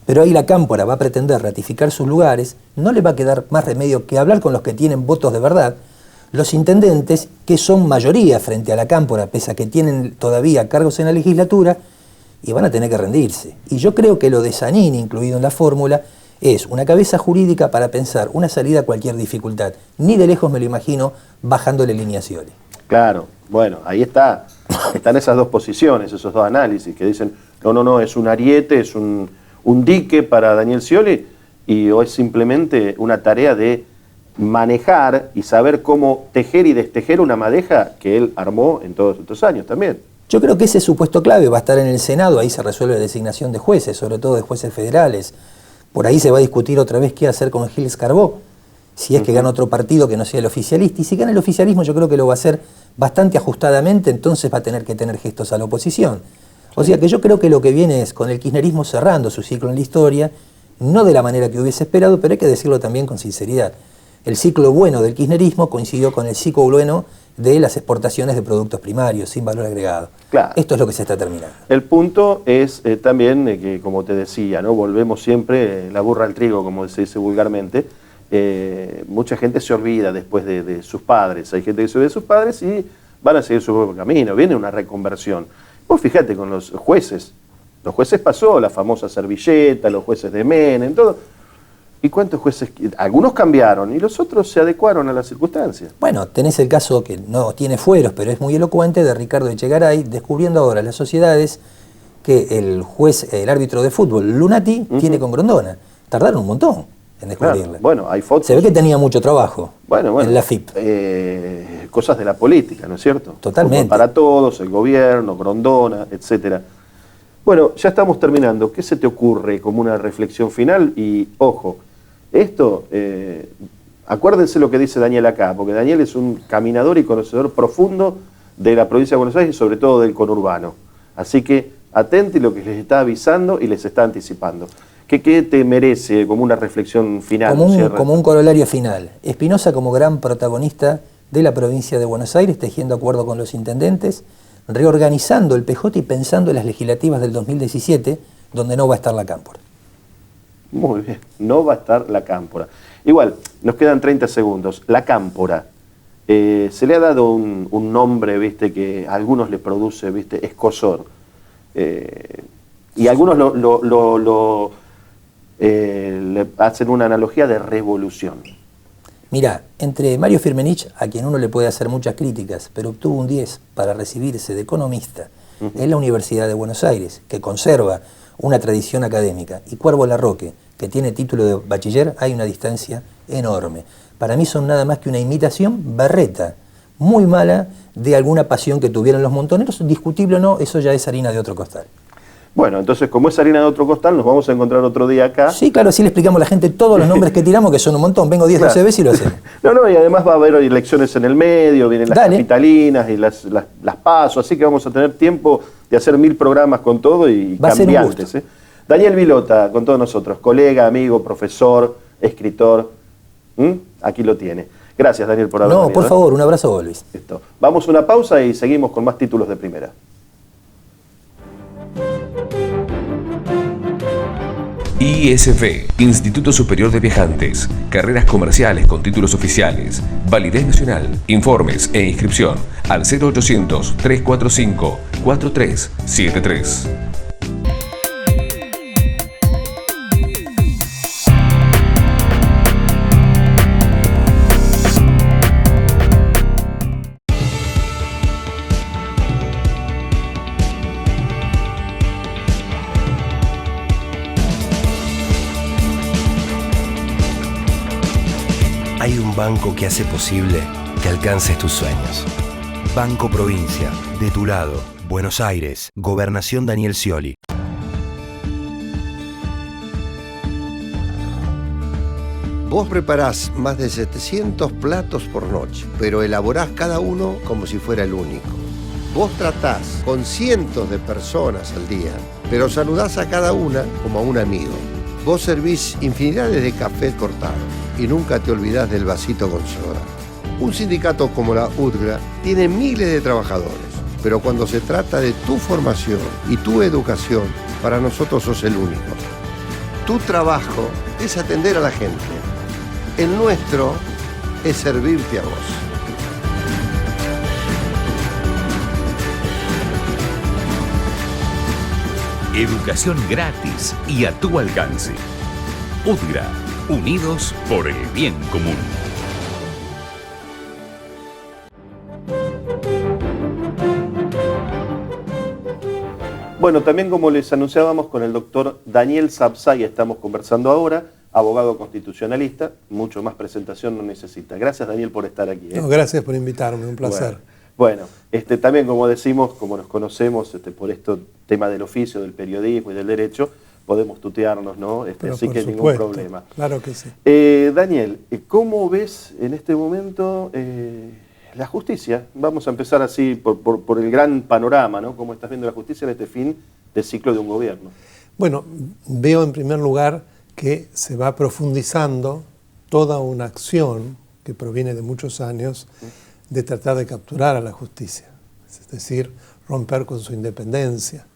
pero ahí la Cámpora va a pretender ratificar sus lugares, no le va a quedar más remedio que hablar con los que tienen votos de verdad, los intendentes, que son mayoría frente a la Cámpora, pese a que tienen todavía cargos en la legislatura, y van a tener que rendirse. Y yo creo que lo de Zanini, incluido en la fórmula, es una cabeza jurídica para pensar una salida a cualquier dificultad. Ni de lejos me lo imagino bajándole línea a Scioli. Claro, bueno, ahí están esas dos posiciones, esos dos análisis que dicen, no, es un ariete, es un dique para Daniel Scioli, o es simplemente una tarea de manejar y saber cómo tejer y destejer una madeja que él armó en todos estos años también. Yo creo que ese supuesto clave va a estar en el Senado, ahí se resuelve la designación de jueces, sobre todo de jueces federales. Por ahí se va a discutir otra vez qué hacer con Gil Scarbó, si es que gana otro partido que no sea el oficialista. Y si gana el oficialismo, yo creo que lo va a hacer bastante ajustadamente, entonces va a tener que tener gestos a la oposición. O sea que yo creo que lo que viene es con el kirchnerismo cerrando su ciclo en la historia, no de la manera que hubiese esperado, pero hay que decirlo también con sinceridad. El ciclo bueno del kirchnerismo coincidió con el ciclo bueno de las exportaciones de productos primarios, sin valor agregado. Claro. Esto es lo que se está terminando. El punto es también que, como te decía, ¿no? Volvemos siempre la burra al trigo, como se dice vulgarmente. Mucha gente se olvida después de sus padres. Hay gente que se olvida de sus padres y van a seguir su propio camino. Viene una reconversión. Vos fíjate con los jueces. Los jueces pasó la famosa servilleta, los jueces de Menem, todo. ¿Y cuántos jueces? Algunos cambiaron y los otros se adecuaron a las circunstancias. Bueno, tenés el caso que no tiene fueros, pero es muy elocuente, de Ricardo Echegaray, descubriendo ahora las sociedades que el árbitro de fútbol, Lunati, tiene con Grondona. Tardaron un montón en descubrirla. Claro, bueno, hay fotos. Se ve que tenía mucho trabajo en la FIP. Cosas de la política, ¿no es cierto? Totalmente. Como para todos, el gobierno, Grondona, etcétera. Bueno, ya estamos terminando. ¿Qué se te ocurre como una reflexión final? Y, ojo, esto, acuérdense lo que dice Daniel acá, porque Daniel es un caminador y conocedor profundo de la provincia de Buenos Aires y sobre todo del conurbano. Así que atenti lo que les está avisando y les está anticipando. ¿Qué te merece como una reflexión final? Como un corolario final. Espinosa como gran protagonista de la provincia de Buenos Aires, tejiendo acuerdo con los intendentes, reorganizando el PJ y pensando en las legislativas del 2017, donde no va a estar la Cámpora. Muy bien, no va a estar la Cámpora. Igual, nos quedan 30 segundos. La Cámpora, se le ha dado un nombre, viste, que a algunos les produce, viste, escozor. Y algunos le hacen una analogía de revolución. Mirá, entre Mario Firmenich, a quien uno le puede hacer muchas críticas, pero obtuvo un 10 para recibirse de economista en la Universidad de Buenos Aires, que conserva una tradición académica, y Cuervo Larroque, que tiene título de bachiller, hay una distancia enorme. Para mí son nada más que una imitación berreta, muy mala, de alguna pasión que tuvieron los montoneros, discutible o no, eso ya es harina de otro costal. Bueno, entonces como es harina de otro costal, nos vamos a encontrar otro día acá. Sí, claro, así le explicamos a la gente todos los nombres que tiramos, que son un montón. Vengo 10, 12 veces y lo hacemos. No, y además va a haber elecciones en el medio, vienen las capitalinas y las PASO, así que vamos a tener tiempo de hacer 1000 programas con todo y va cambiantes. Daniel Vilota, con todos nosotros, colega, amigo, profesor, escritor. Aquí lo tiene. Gracias, Daniel, por haber venido. No, por favor, un abrazo a vos, Luis. Listo. Vamos a una pausa y seguimos con más títulos de primera. ISV, Instituto Superior de Viajantes, carreras comerciales con títulos oficiales, validez nacional, informes e inscripción al 0800-345-4373. Hay un banco que hace posible que alcances tus sueños. Banco Provincia, de tu lado, Buenos Aires, Gobernación Daniel Scioli. Vos preparás más de 700 platos por noche, pero elaborás cada uno como si fuera el único. Vos tratás con cientos de personas al día, pero saludás a cada una como a un amigo. Vos servís infinidades de cafés cortados y nunca te olvidás del vasito con soda. Un sindicato como la UTGRA tiene miles de trabajadores, pero cuando se trata de tu formación y tu educación, para nosotros sos el único. Tu trabajo es atender a la gente. El nuestro es servirte a vos. Educación gratis y a tu alcance. UTGRA, unidos por el bien común. Bueno, también como les anunciábamos con el doctor Daniel Sapsay estamos conversando ahora, abogado constitucionalista, mucho más presentación no necesita. Gracias, Daniel, por estar aquí. No, gracias por invitarme, un placer. Bueno, también como decimos, como nos conocemos por esto tema del oficio, del periodismo y del derecho, podemos tutearnos, ¿no? Así que ningún problema. Claro que sí. Daniel, ¿cómo ves en este momento la justicia? Vamos a empezar así por el gran panorama, ¿no? ¿Cómo estás viendo la justicia en este fin de ciclo de un gobierno? Bueno, veo en primer lugar que se va profundizando toda una acción que proviene de muchos años de tratar de capturar a la justicia, es decir, romper con su independencia.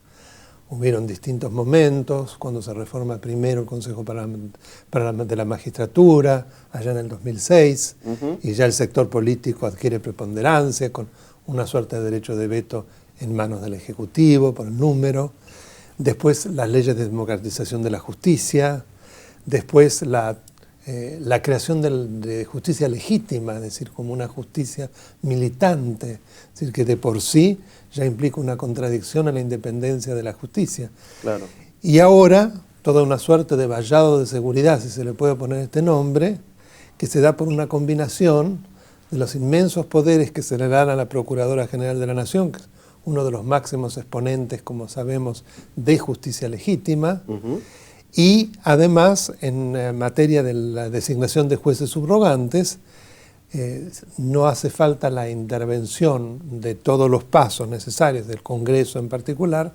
Hubieron distintos momentos, cuando se reforma primero el Consejo de la Magistratura, allá en el 2006, y ya el sector político adquiere preponderancia con una suerte de derecho de veto en manos del Ejecutivo por el número. Después las leyes de democratización de la justicia, después la creación de justicia legítima, es decir, como una justicia militante, es decir, que de por sí ya implica una contradicción a la independencia de la justicia. Claro. Y ahora, toda una suerte de vallado de seguridad, si se le puede poner este nombre, que se da por una combinación de los inmensos poderes que se le dan a la Procuradora General de la Nación, que es uno de los máximos exponentes, como sabemos, de justicia legítima, y además, en materia de la designación de jueces subrogantes, no hace falta la intervención de todos los pasos necesarios, del Congreso en particular,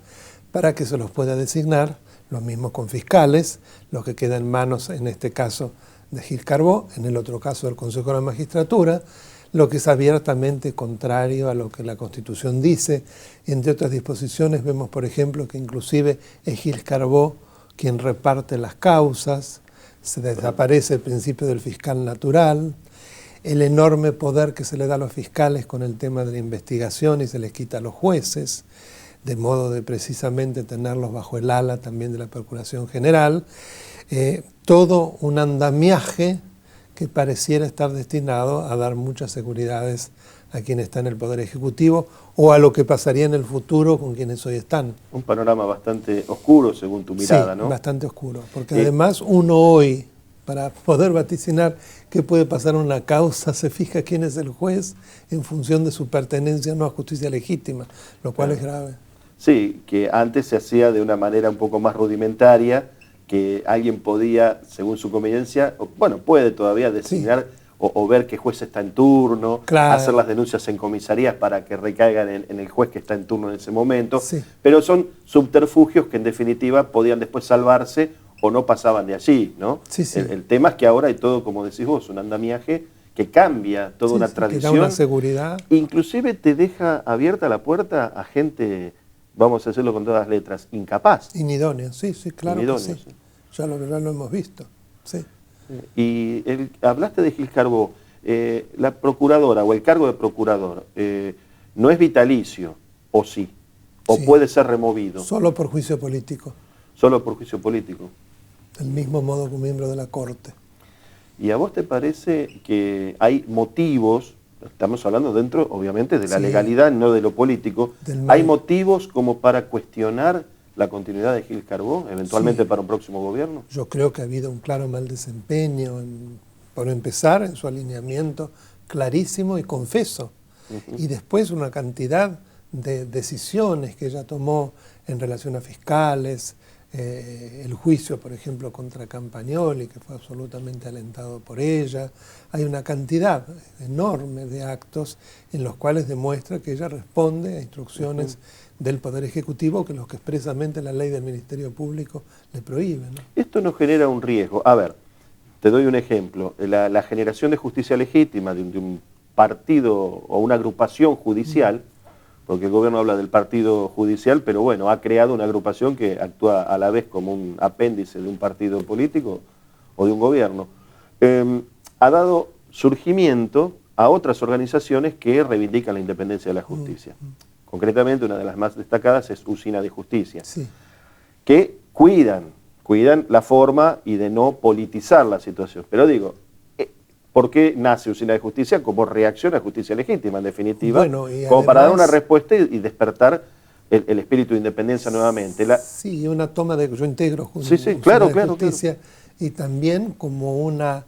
para que se los pueda designar, lo mismo con fiscales, los que quedan en manos, en este caso, de Gil Carbó, en el otro caso del Consejo de la Magistratura, lo que es abiertamente contrario a lo que la Constitución dice. Entre otras disposiciones vemos, por ejemplo, que inclusive es Gil Carbó quien reparte las causas, se desaparece el principio del fiscal natural, el enorme poder que se le da a los fiscales con el tema de la investigación y se les quita a los jueces, de modo de precisamente tenerlos bajo el ala también de la Procuración General, todo un andamiaje que pareciera estar destinado a dar muchas seguridades a quien está en el Poder Ejecutivo o a lo que pasaría en el futuro con quienes hoy están. Un panorama bastante oscuro según tu mirada, sí, ¿no? Bastante oscuro, porque además uno hoy, para poder vaticinar qué puede pasar en una causa, se fija quién es el juez en función de su pertenencia no a justicia legítima, lo cual es grave. Sí, que antes se hacía de una manera un poco más rudimentaria, que alguien podía, según su conveniencia, bueno, puede todavía designar o ver qué juez está en turno, hacer las denuncias en comisarías para que recaigan en el juez que está en turno en ese momento, pero son subterfugios que en definitiva podían después salvarse o no pasaban de allí, ¿no? El tema es que ahora hay todo, como decís vos, un andamiaje que cambia toda una tradición. Que da una seguridad. Inclusive te deja abierta la puerta a gente, vamos a decirlo con todas las letras, incapaz. Inidóneo, sí, claro que sí. Ya lo hemos visto, sí. Y hablaste de Gil Carbó, la procuradora o el cargo de procurador, ¿no es vitalicio o sí? ¿O puede ser removido? Solo por juicio político. Solo por juicio político. Del mismo modo que un miembro de la Corte. ¿Y a vos te parece que hay motivos, estamos hablando dentro obviamente de la legalidad, no de lo político, hay motivos como para cuestionar la continuidad de Gil Carbó, eventualmente para un próximo gobierno? Yo creo que ha habido un claro mal desempeño, por empezar, en su alineamiento clarísimo y confeso. Y después una cantidad de decisiones que ella tomó en relación a fiscales, el juicio, por ejemplo, contra Campagnoli, que fue absolutamente alentado por ella. Hay una cantidad enorme de actos en los cuales demuestra que ella responde a instrucciones del Poder Ejecutivo, que los que expresamente la ley del Ministerio Público le prohíbe, ¿no? Esto nos genera un riesgo. A ver, te doy un ejemplo. La generación de justicia legítima de un partido o una agrupación judicial, porque el gobierno habla del partido judicial, pero bueno, ha creado una agrupación que actúa a la vez como un apéndice de un partido político o de un gobierno, ha dado surgimiento a otras organizaciones que reivindican la independencia de la justicia. Concretamente, una de las más destacadas es Usina de Justicia, que cuidan la forma y de no politizar la situación. Pero digo, ¿por qué nace Usina de Justicia? Como reacción a justicia legítima, en definitiva, como además, para dar una respuesta y despertar el espíritu de independencia nuevamente. Sí, una toma de... Yo integro claro. Justicia y también como una,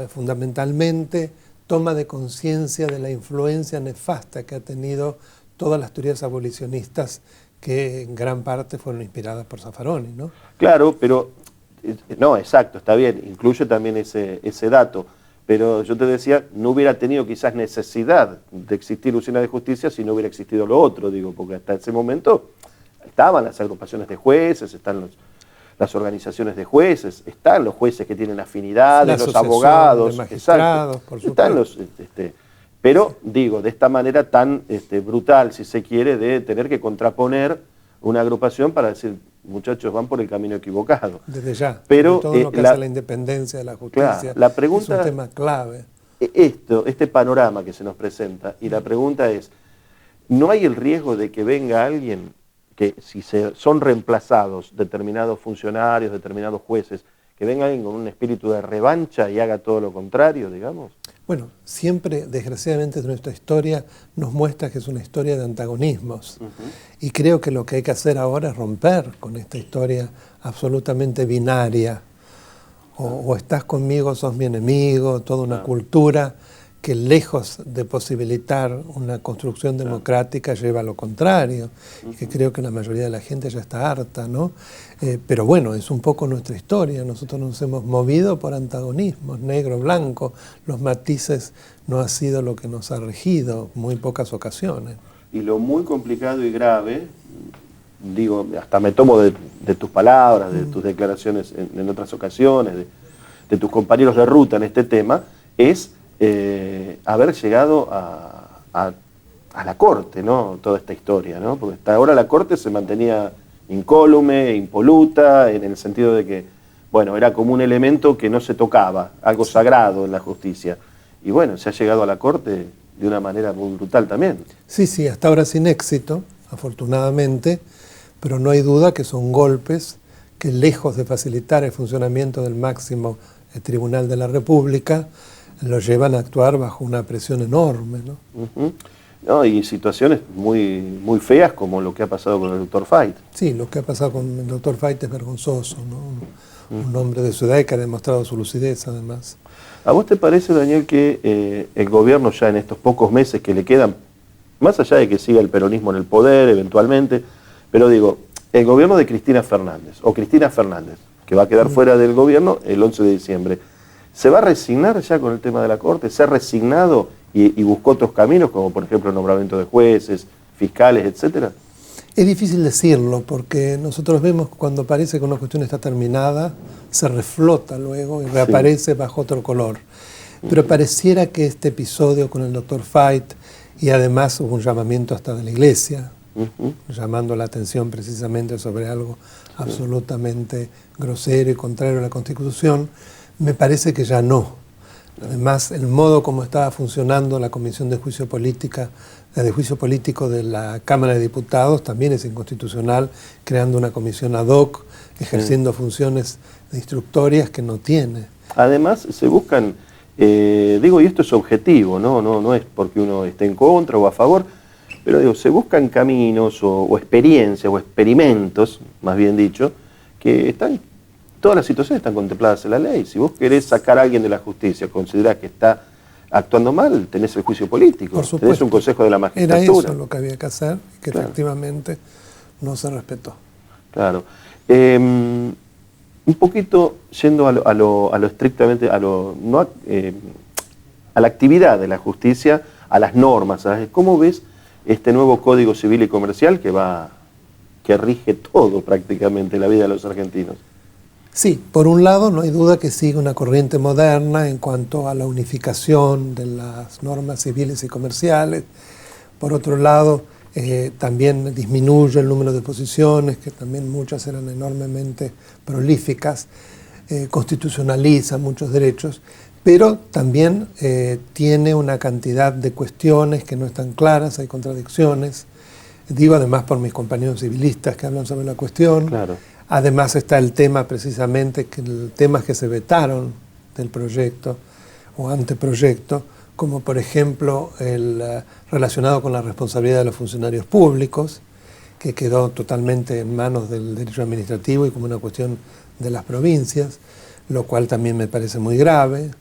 fundamentalmente, toma de conciencia de la influencia nefasta que ha tenido todas las teorías abolicionistas que en gran parte fueron inspiradas por Zaffaroni, ¿no? Claro, pero... No, exacto, está bien, incluye también ese dato. Pero yo te decía, no hubiera tenido quizás necesidad de existir Usina de Justicia si no hubiera existido lo otro, digo, porque hasta ese momento estaban las agrupaciones de jueces, están las organizaciones de jueces, están los jueces que tienen afinidades, los abogados, de magistrados, por supuesto. Están los, pero digo, de esta manera tan brutal, si se quiere, de tener que contraponer una agrupación para decir, muchachos, van por el camino equivocado. Desde ya, pero todo lo que hace la independencia de la justicia, claro, la pregunta, es un tema clave. Este panorama que se nos presenta, y la pregunta es, ¿no hay el riesgo de que venga alguien que, si son reemplazados determinados funcionarios, determinados jueces, que venga alguien con un espíritu de revancha y haga todo lo contrario, digamos? Bueno, siempre, desgraciadamente, nuestra historia nos muestra que es una historia de antagonismos. Y creo que lo que hay que hacer ahora es romper con esta historia absolutamente binaria. O estás conmigo, o sos mi enemigo, toda una cultura que, lejos de posibilitar una construcción democrática, lleva a lo contrario, y que creo que la mayoría de la gente ya está harta, ¿no? Pero bueno, es un poco nuestra historia. Nosotros nos hemos movido por antagonismos, negro, blanco. Los matices no ha sido lo que nos ha regido, muy pocas ocasiones. Y lo muy complicado y grave, digo, hasta me tomo de tus palabras, de tus declaraciones en otras ocasiones, de tus compañeros de ruta en este tema, es haber llegado a la Corte, ¿no? Toda esta historia, ¿no? Porque hasta ahora la Corte se mantenía incólume, impoluta, en el sentido de que, bueno, era como un elemento que no se tocaba, algo sagrado en la justicia. Y bueno, se ha llegado a la Corte de una manera muy brutal también. Sí, hasta ahora sin éxito, afortunadamente, pero no hay duda que son golpes que, lejos de facilitar el funcionamiento del máximo Tribunal de la República, lo llevan a actuar bajo una presión enorme, ¿no? No, y situaciones muy, muy feas como lo que ha pasado con el doctor Fait. Sí, lo que ha pasado con el doctor Fait es vergonzoso, ¿no? Un hombre de su edad que ha demostrado su lucidez, además. ¿A vos te parece, Daniel, que el gobierno ya en estos pocos meses que le quedan, más allá de que siga el peronismo en el poder eventualmente, pero digo, el gobierno de Cristina Fernández, o Cristina Fernández, que va a quedar fuera del gobierno el 11 de diciembre, ¿se va a resignar ya con el tema de la Corte? ¿Se ha resignado y buscó otros caminos, como por ejemplo el nombramiento de jueces, fiscales, etcétera? Es difícil decirlo, porque nosotros vemos que cuando parece que una cuestión está terminada, se reflota luego y reaparece bajo otro color. Pero pareciera que este episodio con el doctor Fait, y además hubo un llamamiento hasta de la Iglesia, llamando la atención precisamente sobre algo absolutamente grosero y contrario a la Constitución, me parece que ya no. Además, el modo como estaba funcionando la Comisión de Juicio Político de la Cámara de Diputados también es inconstitucional, creando una comisión ad hoc, ejerciendo funciones instructorias que no tiene. Además, se buscan, digo, y esto es objetivo, no es porque uno esté en contra o a favor, pero digo, se buscan caminos o experiencias o experimentos, más bien dicho, que están, todas las situaciones están contempladas en la ley. Si vos querés sacar a alguien de la justicia, considerás que está actuando mal, tenés el juicio político, por supuesto, tenés un consejo de la magistratura. Era eso lo que había que hacer, que efectivamente no se respetó. Claro. Un poquito yendo a lo estrictamente, a la actividad de la justicia, a las normas, ¿sabes? ¿Cómo ves este nuevo Código Civil y Comercial que rige todo prácticamente la vida de los argentinos? Sí, por un lado no hay duda que sigue una corriente moderna en cuanto a la unificación de las normas civiles y comerciales. Por otro lado, también disminuye el número de posiciones, que también muchas eran enormemente prolíficas, constitucionaliza muchos derechos, pero también tiene una cantidad de cuestiones que no están claras, hay contradicciones. Digo además por mis compañeros civilistas que hablan sobre la cuestión. Claro. Además está el tema precisamente, temas que se vetaron del proyecto o anteproyecto, como por ejemplo el relacionado con la responsabilidad de los funcionarios públicos, que quedó totalmente en manos del derecho administrativo y como una cuestión de las provincias, lo cual también me parece muy grave.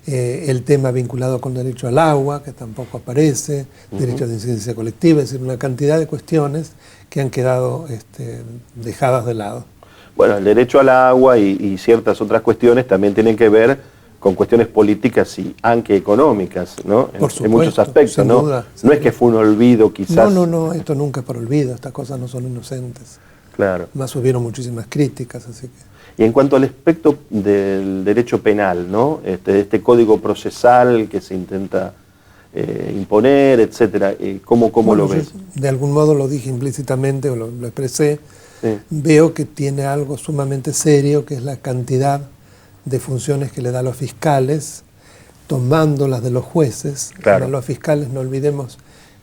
El tema vinculado con derecho al agua, que tampoco aparece, derecho de incidencia colectiva, es decir, una cantidad de cuestiones que han quedado dejadas de lado. Bueno, el derecho al agua y ciertas otras cuestiones también tienen que ver con cuestiones políticas y aunque económicas, ¿no? Por supuesto, en muchos aspectos, sin ¿no? duda. No es que fue un olvido quizás. No, esto nunca es por olvido, estas cosas no son inocentes. Claro. Más hubieron muchísimas críticas, así que... Y en cuanto al aspecto del derecho penal, ¿no? Este código procesal que se intenta imponer, etcétera, ¿cómo lo ves? De algún modo lo dije implícitamente o lo expresé. Sí. Veo que tiene algo sumamente serio, que es la cantidad de funciones que le da a los fiscales, tomándolas de los jueces. Claro. Ahora, los fiscales, no olvidemos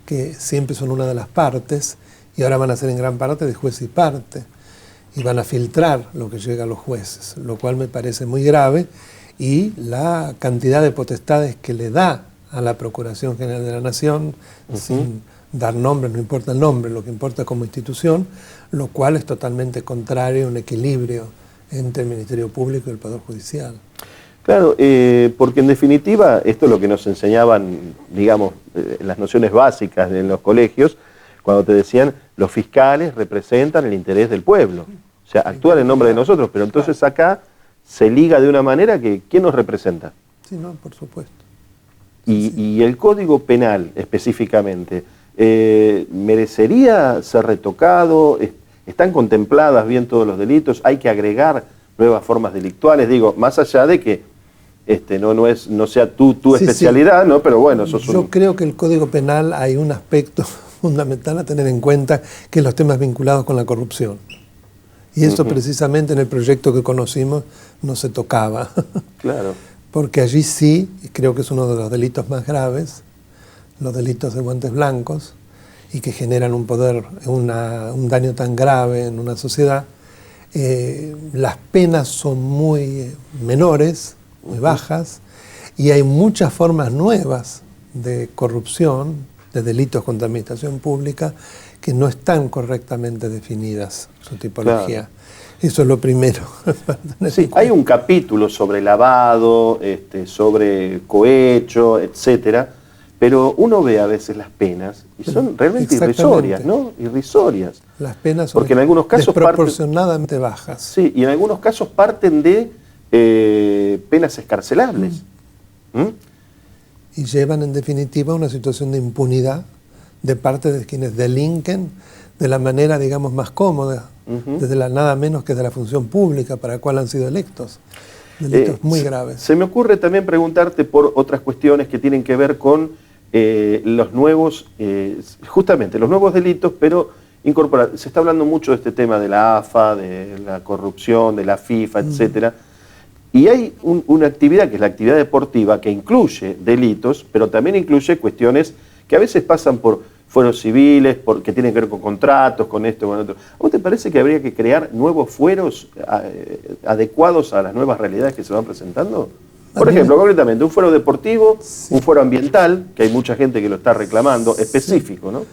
que siempre son una de las partes, y ahora van a ser en gran parte de juez y parte, y van a filtrar lo que llega a los jueces, lo cual me parece muy grave, y la cantidad de potestades que le da a la Procuración General de la Nación, sin dar nombre, no importa el nombre, lo que importa como institución, lo cual es totalmente contrario a un equilibrio entre el Ministerio Público y el Poder Judicial. Claro, porque en definitiva, esto es lo que nos enseñaban, digamos, las nociones básicas de los colegios, cuando te decían, los fiscales representan el interés del pueblo, o sea, actúan en nombre de nosotros, pero entonces acá se liga de una manera que, ¿quién nos representa? Sí, no, por supuesto. Y el Código Penal específicamente, ¿merecería ser retocado? ¿Están contempladas bien todos los delitos? ¿Hay que agregar nuevas formas delictuales? Digo, más allá de que no sea tu especialidad, ¿no? Pero bueno, yo creo que el Código Penal hay un aspecto fundamental a tener en cuenta, que es los temas vinculados con la corrupción. Y eso precisamente en el proyecto que conocimos no se tocaba. Claro. Porque allí sí, creo que es uno de los delitos más graves, los delitos de guantes blancos, y que generan un poder, un daño tan grave en una sociedad, las penas son muy menores, muy bajas, y hay muchas formas nuevas de corrupción, de delitos contra administración pública, que no están correctamente definidas su tipología. Claro. Eso es lo primero. Sí, hay un capítulo sobre lavado, sobre cohecho, etcétera, pero uno ve a veces las penas y son realmente irrisorias, ¿no? Irrisorias. Las penas son porque en algunos casos desproporcionadamente bajas. Sí, y en algunos casos parten de penas escarcelables. Y llevan en definitiva a una situación de impunidad de parte de quienes delinquen de la manera, digamos, más cómoda, desde la nada menos que de la función pública para la cual han sido electos. Delitos muy graves. Se me ocurre también preguntarte por otras cuestiones que tienen que ver con los nuevos, justamente los nuevos delitos, pero incorporar. Se está hablando mucho de este tema de la AFA, de la corrupción, de la FIFA, etcétera. Y hay una actividad que es la actividad deportiva que incluye delitos, pero también incluye cuestiones que a veces pasan por fueros civiles, que tienen que ver con contratos, con esto, con otro. ¿A vos te parece que habría que crear nuevos fueros adecuados a las nuevas realidades que se van presentando? Por ejemplo, concretamente, un fuero deportivo, un fuero ambiental, que hay mucha gente que lo está reclamando, específico, ¿no?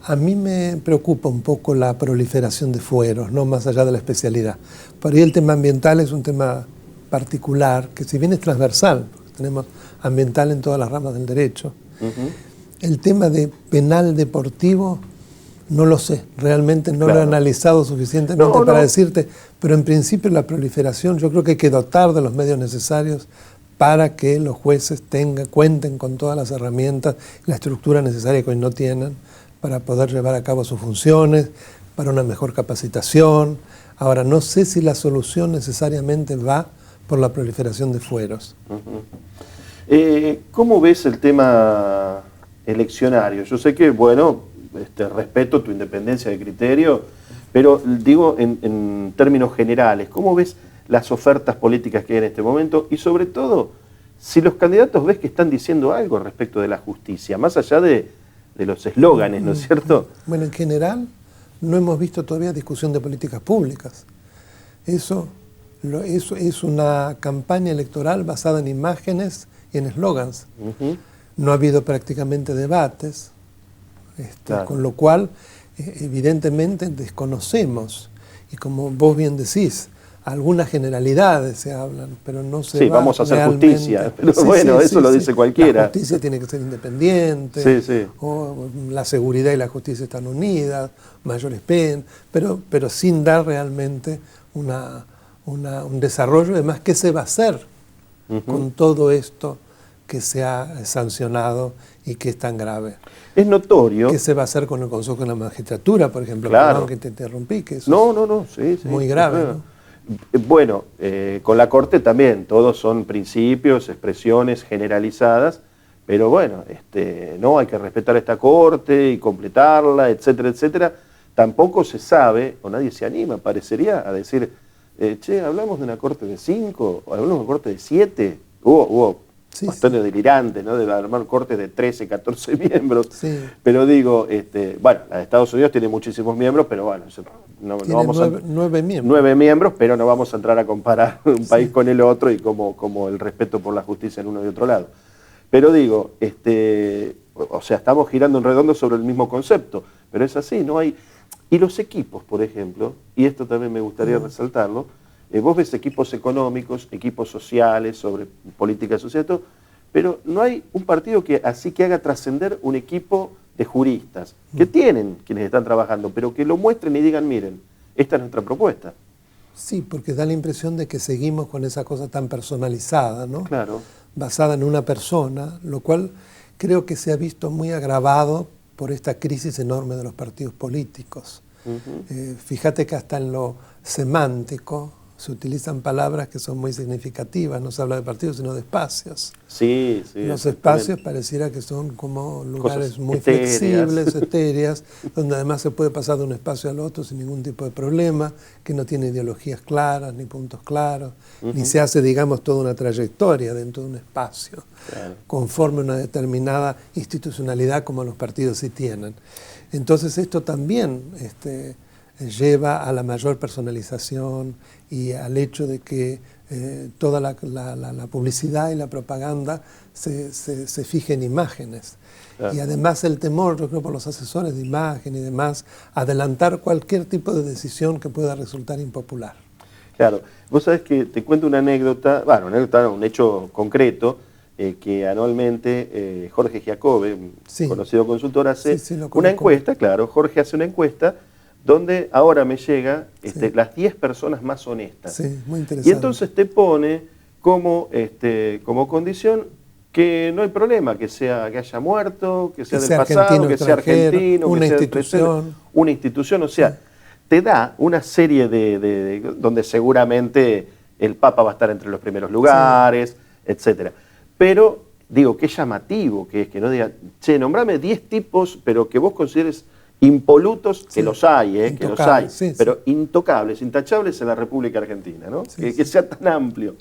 A mí me preocupa un poco la proliferación de fueros, no más allá de la especialidad. Por ahí el tema ambiental es un tema particular, que si bien es transversal, porque tenemos ambiental en todas las ramas del derecho. El tema de penal deportivo, no lo sé, realmente no lo he analizado suficientemente para decirte, pero en principio la proliferación yo creo que hay que dotar de los medios necesarios para que los jueces cuenten con todas las herramientas, la estructura necesaria que hoy no tienen, para poder llevar a cabo sus funciones, para una mejor capacitación. Ahora, no sé si la solución necesariamente va por la proliferación de fueros. ¿Cómo ves el tema eleccionario? Yo sé que, bueno, respeto tu independencia de criterio, pero digo en términos generales, ¿cómo ves las ofertas políticas que hay en este momento? Y sobre todo, si los candidatos ves que están diciendo algo respecto de la justicia, más allá de los eslóganes, ¿no es cierto? Bueno, en general no hemos visto todavía discusión de políticas públicas. Eso es una campaña electoral basada en imágenes y en eslogans. No ha habido prácticamente debates, claro. Con lo cual evidentemente desconocemos, y como vos bien decís, algunas generalidades se hablan, pero no se va vamos a hacer justicia, pero bueno, eso lo dice cualquiera. La justicia tiene que ser independiente, o la seguridad y la justicia están unidas, mayores penas, pero sin dar realmente un desarrollo. Además, ¿qué se va a hacer con todo esto que se ha sancionado y que es tan grave? Es notorio. ¿Qué se va a hacer con el Consejo de la Magistratura, por ejemplo? Claro. Perdón que te interrumpí, que eso es muy grave, ¿no? Bueno, con la Corte también, todos son principios, expresiones generalizadas, pero bueno, no hay que respetar esta Corte y completarla, etcétera, etcétera. Tampoco se sabe, o nadie se anima, parecería, a decir, hablamos de una Corte de 5, hablamos de una Corte de 7, hubo bastante delirante, ¿no? De armar cortes de 13, 14 miembros. Sí. Pero digo, bueno, la de Estados Unidos tiene muchísimos miembros, pero bueno, no vamos 9 miembros. 9 miembros, pero no vamos a entrar a comparar un país con el otro y como el respeto por la justicia en uno y otro lado. Pero digo, o sea, estamos girando en redondo sobre el mismo concepto, pero es así, no hay... Y los equipos, por ejemplo, y esto también me gustaría resaltarlo, vos ves equipos económicos, equipos sociales, sobre política social, pero no hay un partido que haga trascender un equipo de juristas, que tienen quienes están trabajando, pero que lo muestren y digan, miren, esta es nuestra propuesta. Sí, porque da la impresión de que seguimos con esa cosa tan personalizada, ¿no? Claro. Basada en una persona, lo cual creo que se ha visto muy agravado por esta crisis enorme de los partidos políticos. Fíjate que hasta en lo semántico, se utilizan palabras que son muy significativas, no se habla de partidos sino de espacios. Sí, Los espacios pareciera que son como lugares cosas muy etéreas. flexibles, etéreas, donde además se puede pasar de un espacio al otro sin ningún tipo de problema, que no tiene ideologías claras, ni puntos claros, ni se hace, digamos, toda una trayectoria dentro de un espacio, conforme a una determinada institucionalidad como los partidos sí tienen. Entonces esto también lleva a la mayor personalización y al hecho de que toda la publicidad y la propaganda se fije en imágenes. Y además el temor, yo creo, por los asesores de imagen y demás, adelantar cualquier tipo de decisión que pueda resultar impopular. Claro, vos sabés que te cuento una anécdota, un hecho concreto, que anualmente Jorge Giacobbe, conocido consultor, hace una encuesta, Jorge hace una encuesta donde ahora me llega las 10 personas más honestas. Sí, muy interesante. Y entonces te pone como condición que no hay problema, que haya muerto, que sea del pasado, que sea argentino, una que sea institución. Una institución, o sea, te da una serie de donde seguramente el Papa va a estar entre los primeros lugares, etcétera. Pero, digo, qué llamativo que es que no diga, che, nombrame 10 tipos, pero que vos consideres impolutos, que los hay, que los hay, pero intocables, intachables en la República Argentina, ¿no? Que sea tan amplio.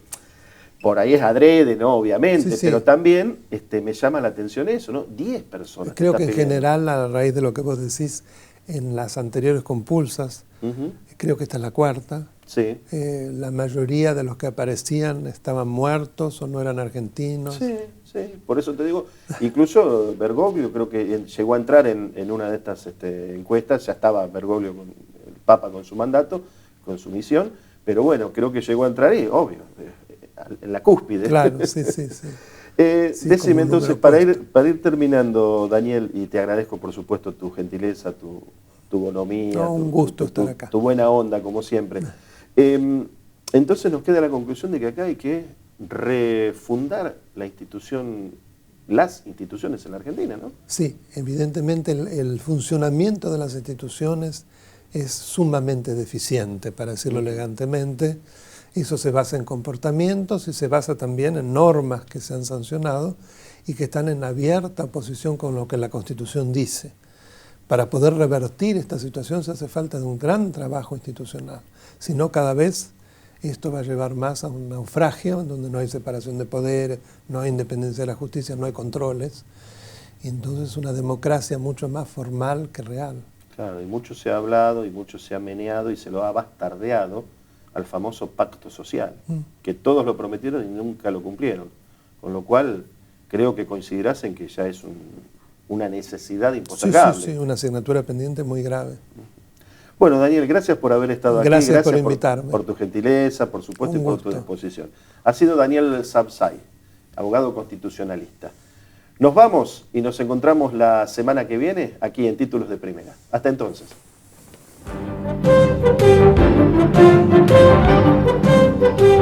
Por ahí es adrede, ¿no? Obviamente, pero también me llama la atención eso, ¿no? 10 personas. Creo que en general, a raíz de lo que vos decís, en las anteriores compulsas, creo que esta es la cuarta, la mayoría de los que aparecían estaban muertos o no eran argentinos. Sí, por eso te digo, incluso Bergoglio creo que llegó a entrar en una de estas encuestas, ya estaba Bergoglio, el Papa con su mandato, con su misión, pero bueno, creo que llegó a entrar ahí, obvio, en la cúspide. Claro, sí. Decime entonces, para ir terminando, Daniel, y te agradezco por supuesto tu gentileza, tu bonomía, un gusto estar acá. Tu buena onda, como siempre. Entonces nos queda la conclusión de que acá hay que refundar las instituciones en la Argentina, ¿no? Sí, evidentemente el funcionamiento de las instituciones es sumamente deficiente, para decirlo elegantemente. Eso se basa en comportamientos y se basa también en normas que se han sancionado y que están en abierta oposición con lo que la Constitución dice. Para poder revertir esta situación se hace falta de un gran trabajo institucional. Si no, cada vez esto va a llevar más a un naufragio en donde no hay separación de poderes, no hay independencia de la justicia, no hay controles. Y entonces una democracia mucho más formal que real. Claro, y mucho se ha hablado y mucho se ha meneado y se lo ha bastardeado al famoso pacto social, que todos lo prometieron y nunca lo cumplieron. Con lo cual, creo que coincidirás en que ya es una necesidad impostergable. Sí, una asignatura pendiente muy grave. Bueno, Daniel, gracias por haber estado aquí. Gracias por invitarme. Por tu gentileza, por supuesto, y por tu disposición. Ha sido Daniel Sabzai, abogado constitucionalista. Nos vamos y nos encontramos la semana que viene aquí en Títulos de Primera. Hasta entonces. Thank you.